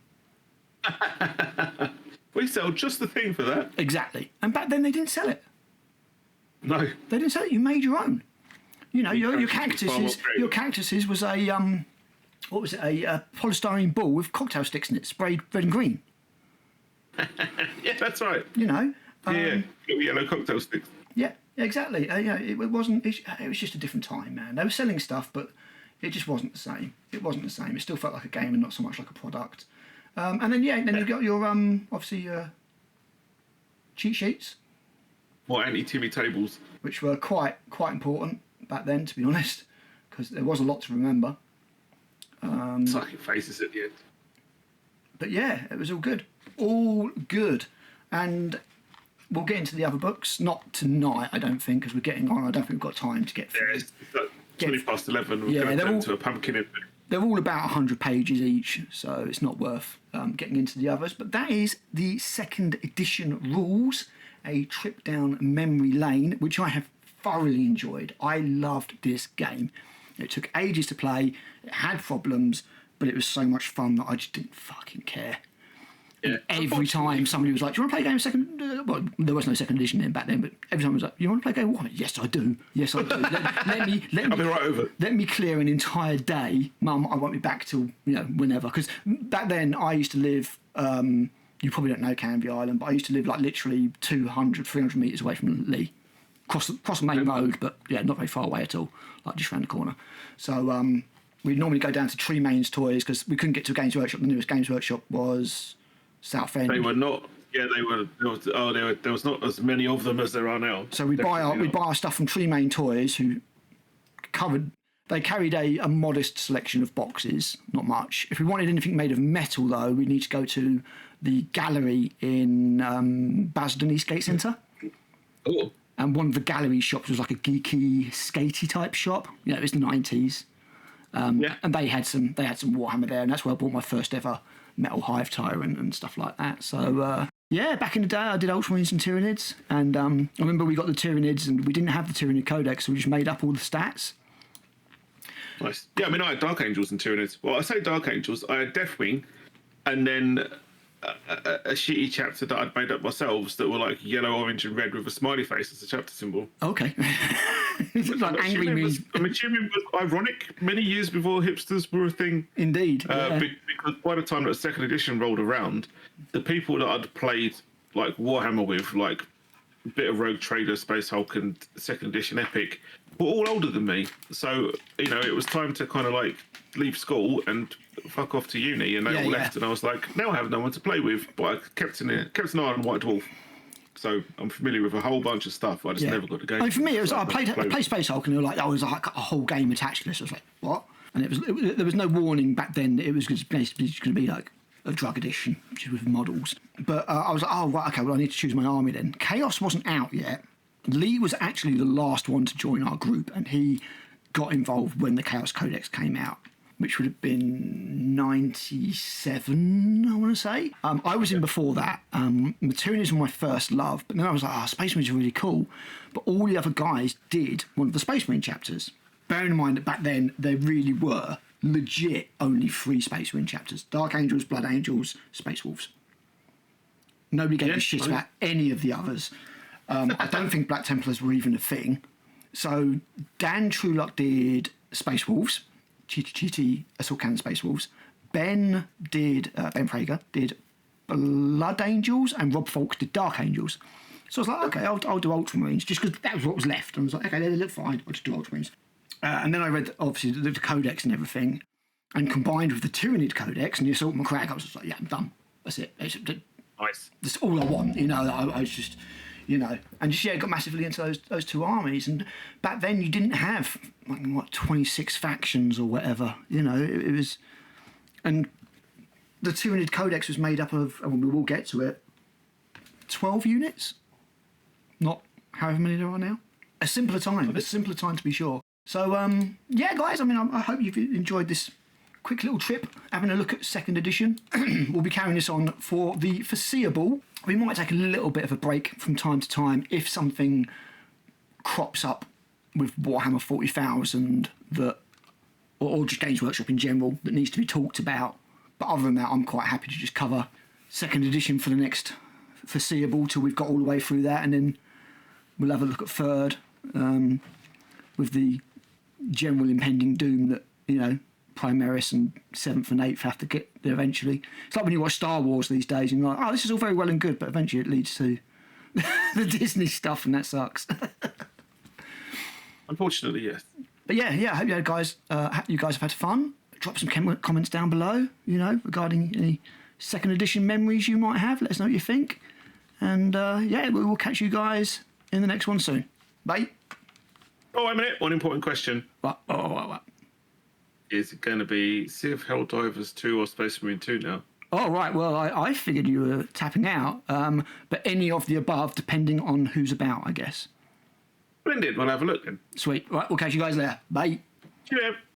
We sell just the thing for that. Exactly. And back then they didn't sell it. No. They didn't sell it. You made your own. You know, your cactuses was a what was it? A polystyrene ball with cocktail sticks in it, sprayed red and green. Yeah, that's right. You know. Yellow cocktail sticks. Yeah, exactly. It wasn't. It was just a different time, man. They were selling stuff, but it just wasn't the same. It wasn't the same. It still felt like a game and not so much like a product. And then you got your obviously cheat sheets. What anti-Timmy tables? Which were quite important back then, to be honest, because there was a lot to remember. Sucking faces at the end. But yeah, it was all good. All good. And we'll get into the other books. Not tonight, I don't think, because we're getting on. I don't think we've got time to get through. Yeah, it's like 20 past 11. We're going to turn to a pumpkin in. They're all about 100 pages each, so it's not worth getting into the others. But that is the second edition rules, a trip down memory lane, which I have thoroughly enjoyed. I loved this game. It took ages to play, it had problems, but it was so much fun that I just didn't fucking care. Yeah. Every time somebody was like, do you want to play a game second? Well, there was no second edition then back then, but every time I was like, you want to play a game one? Yes, I do. Yes, I do. I'll be right over. Let me clear an entire day. Mum, I won't be back till, whenever. Because back then I used to live, you probably don't know Canby Island, but I used to live like literally 200, 300 metres away from Lee. Across the main road, but yeah, not very far away at all, like just round the corner. So we'd normally go down to Tree Main's Toys because we couldn't get to Games Workshop. The nearest Games Workshop was Southend. They were not. Yeah, they were. There was not as many of them as there are now. So we buy our stuff from Tree Main Toys, who They carried a modest selection of boxes, not much. If we wanted anything made of metal, though, we need to go to the gallery in Basildon Eastgate Centre. Oh. And one of the gallery shops was like a geeky, skatey type shop. You know, it was the 90s. Yeah. And they had some Warhammer there, and that's where I bought my first ever metal hive tyrant and stuff like that. So, yeah, back in the day, I did Ultramarines and Tyranids. And I remember we got the Tyranids, and we didn't have the Tyranid Codex, so we just made up all the stats. Nice. Yeah, I mean, I had Dark Angels and Tyranids. Well, I say Dark Angels, I had Deathwing, and then a shitty chapter that I'd made up myself that were like yellow, orange, and red with a smiley face as a chapter symbol. Okay. It's like angry memes. I'm assuming it was ironic many years before hipsters were a thing. Indeed. Yeah. Because by the time that second edition rolled around, the people that I'd played like Warhammer with, like a bit of Rogue Trader, Space Hulk, and second edition Epic, were all older than me. So, you know, it was time to kind of like leave school and fuck off to uni, and they all left, and I was like, now I have no one to play with, but I kept an eye on White Dwarf. So I'm familiar with a whole bunch of stuff. I just never got the game. I mean, for me, it was I played Space Hulk, and it was like, a whole game attached to this. I was like, what? And there was no warning back then. It was basically just going to be like a drug edition, just with models. But I was like, oh right, okay, well I need to choose my army then. Chaos wasn't out yet. Lee was actually the last one to join our group, and he got involved when the Chaos Codex came out, which would have been 97, I want to say. I was in before that. Materials were my first love, but then I was like, Space Marines are really cool. But all the other guys did one of the Space Marine chapters. Bearing in mind that back then, there really were legit only 3 Space Marine chapters. Dark Angels, Blood Angels, Space Wolves. Nobody gave a shit about any of the others. I don't think Black Templars were even a thing. So Dan Truelock did Space Wolves. Cheaty Assault Cannon Space Wolves. Ben Prager did Blood Angels, and Rob Falk did Dark Angels. So I was like, okay, I'll do Ultramarines, just because that was what was left. And I was like, okay, they look fine, I'll just do Ultramarines. And then I read, obviously, the Codex and everything, and combined with the Tyranid Codex and the Assault McCrag, I was just like, yeah, I'm done. That's it. Nice. That's all I want, you know. I was just, you know, and just got massively into those 2 armies. And back then you didn't have like 26 factions or whatever, you know. It was, and the Tyranid Codex was made up of, and we will get to it, 12 units, not however many there are now. A simpler time to be sure. So yeah, guys, I mean, I hope you've enjoyed this quick little trip, having a look at second edition. We'll be carrying this on for the foreseeable. We might take a little bit of a break from time to time if something crops up with Warhammer 40,000 that, or just Games Workshop in general, that needs to be talked about. But other than that, I'm quite happy to just cover second edition for the next foreseeable till we've got all the way through that, and then we'll have a look at third with the general impending doom that, you know, Primaris and 7th and 8th have to get there eventually. It's like when you watch Star Wars these days and you're like, oh, this is all very well and good, but eventually it leads to the Disney stuff, and that sucks. Unfortunately, yes. But yeah, I hope you guys have had fun. Drop some comments down below, you know, regarding any second edition memories you might have. Let us know what you think. And yeah, we will catch you guys in the next one soon. Bye. Oh, wait a minute. One important question. What? Is it going to be Sea of Helldivers 2 or Space Marine 2 now? Oh, right. Well, I figured you were tapping out. But any of the above, depending on who's about, I guess. Splendid. We'll have a look then. Sweet. Right, we'll catch you guys there. Bye. Cheerio.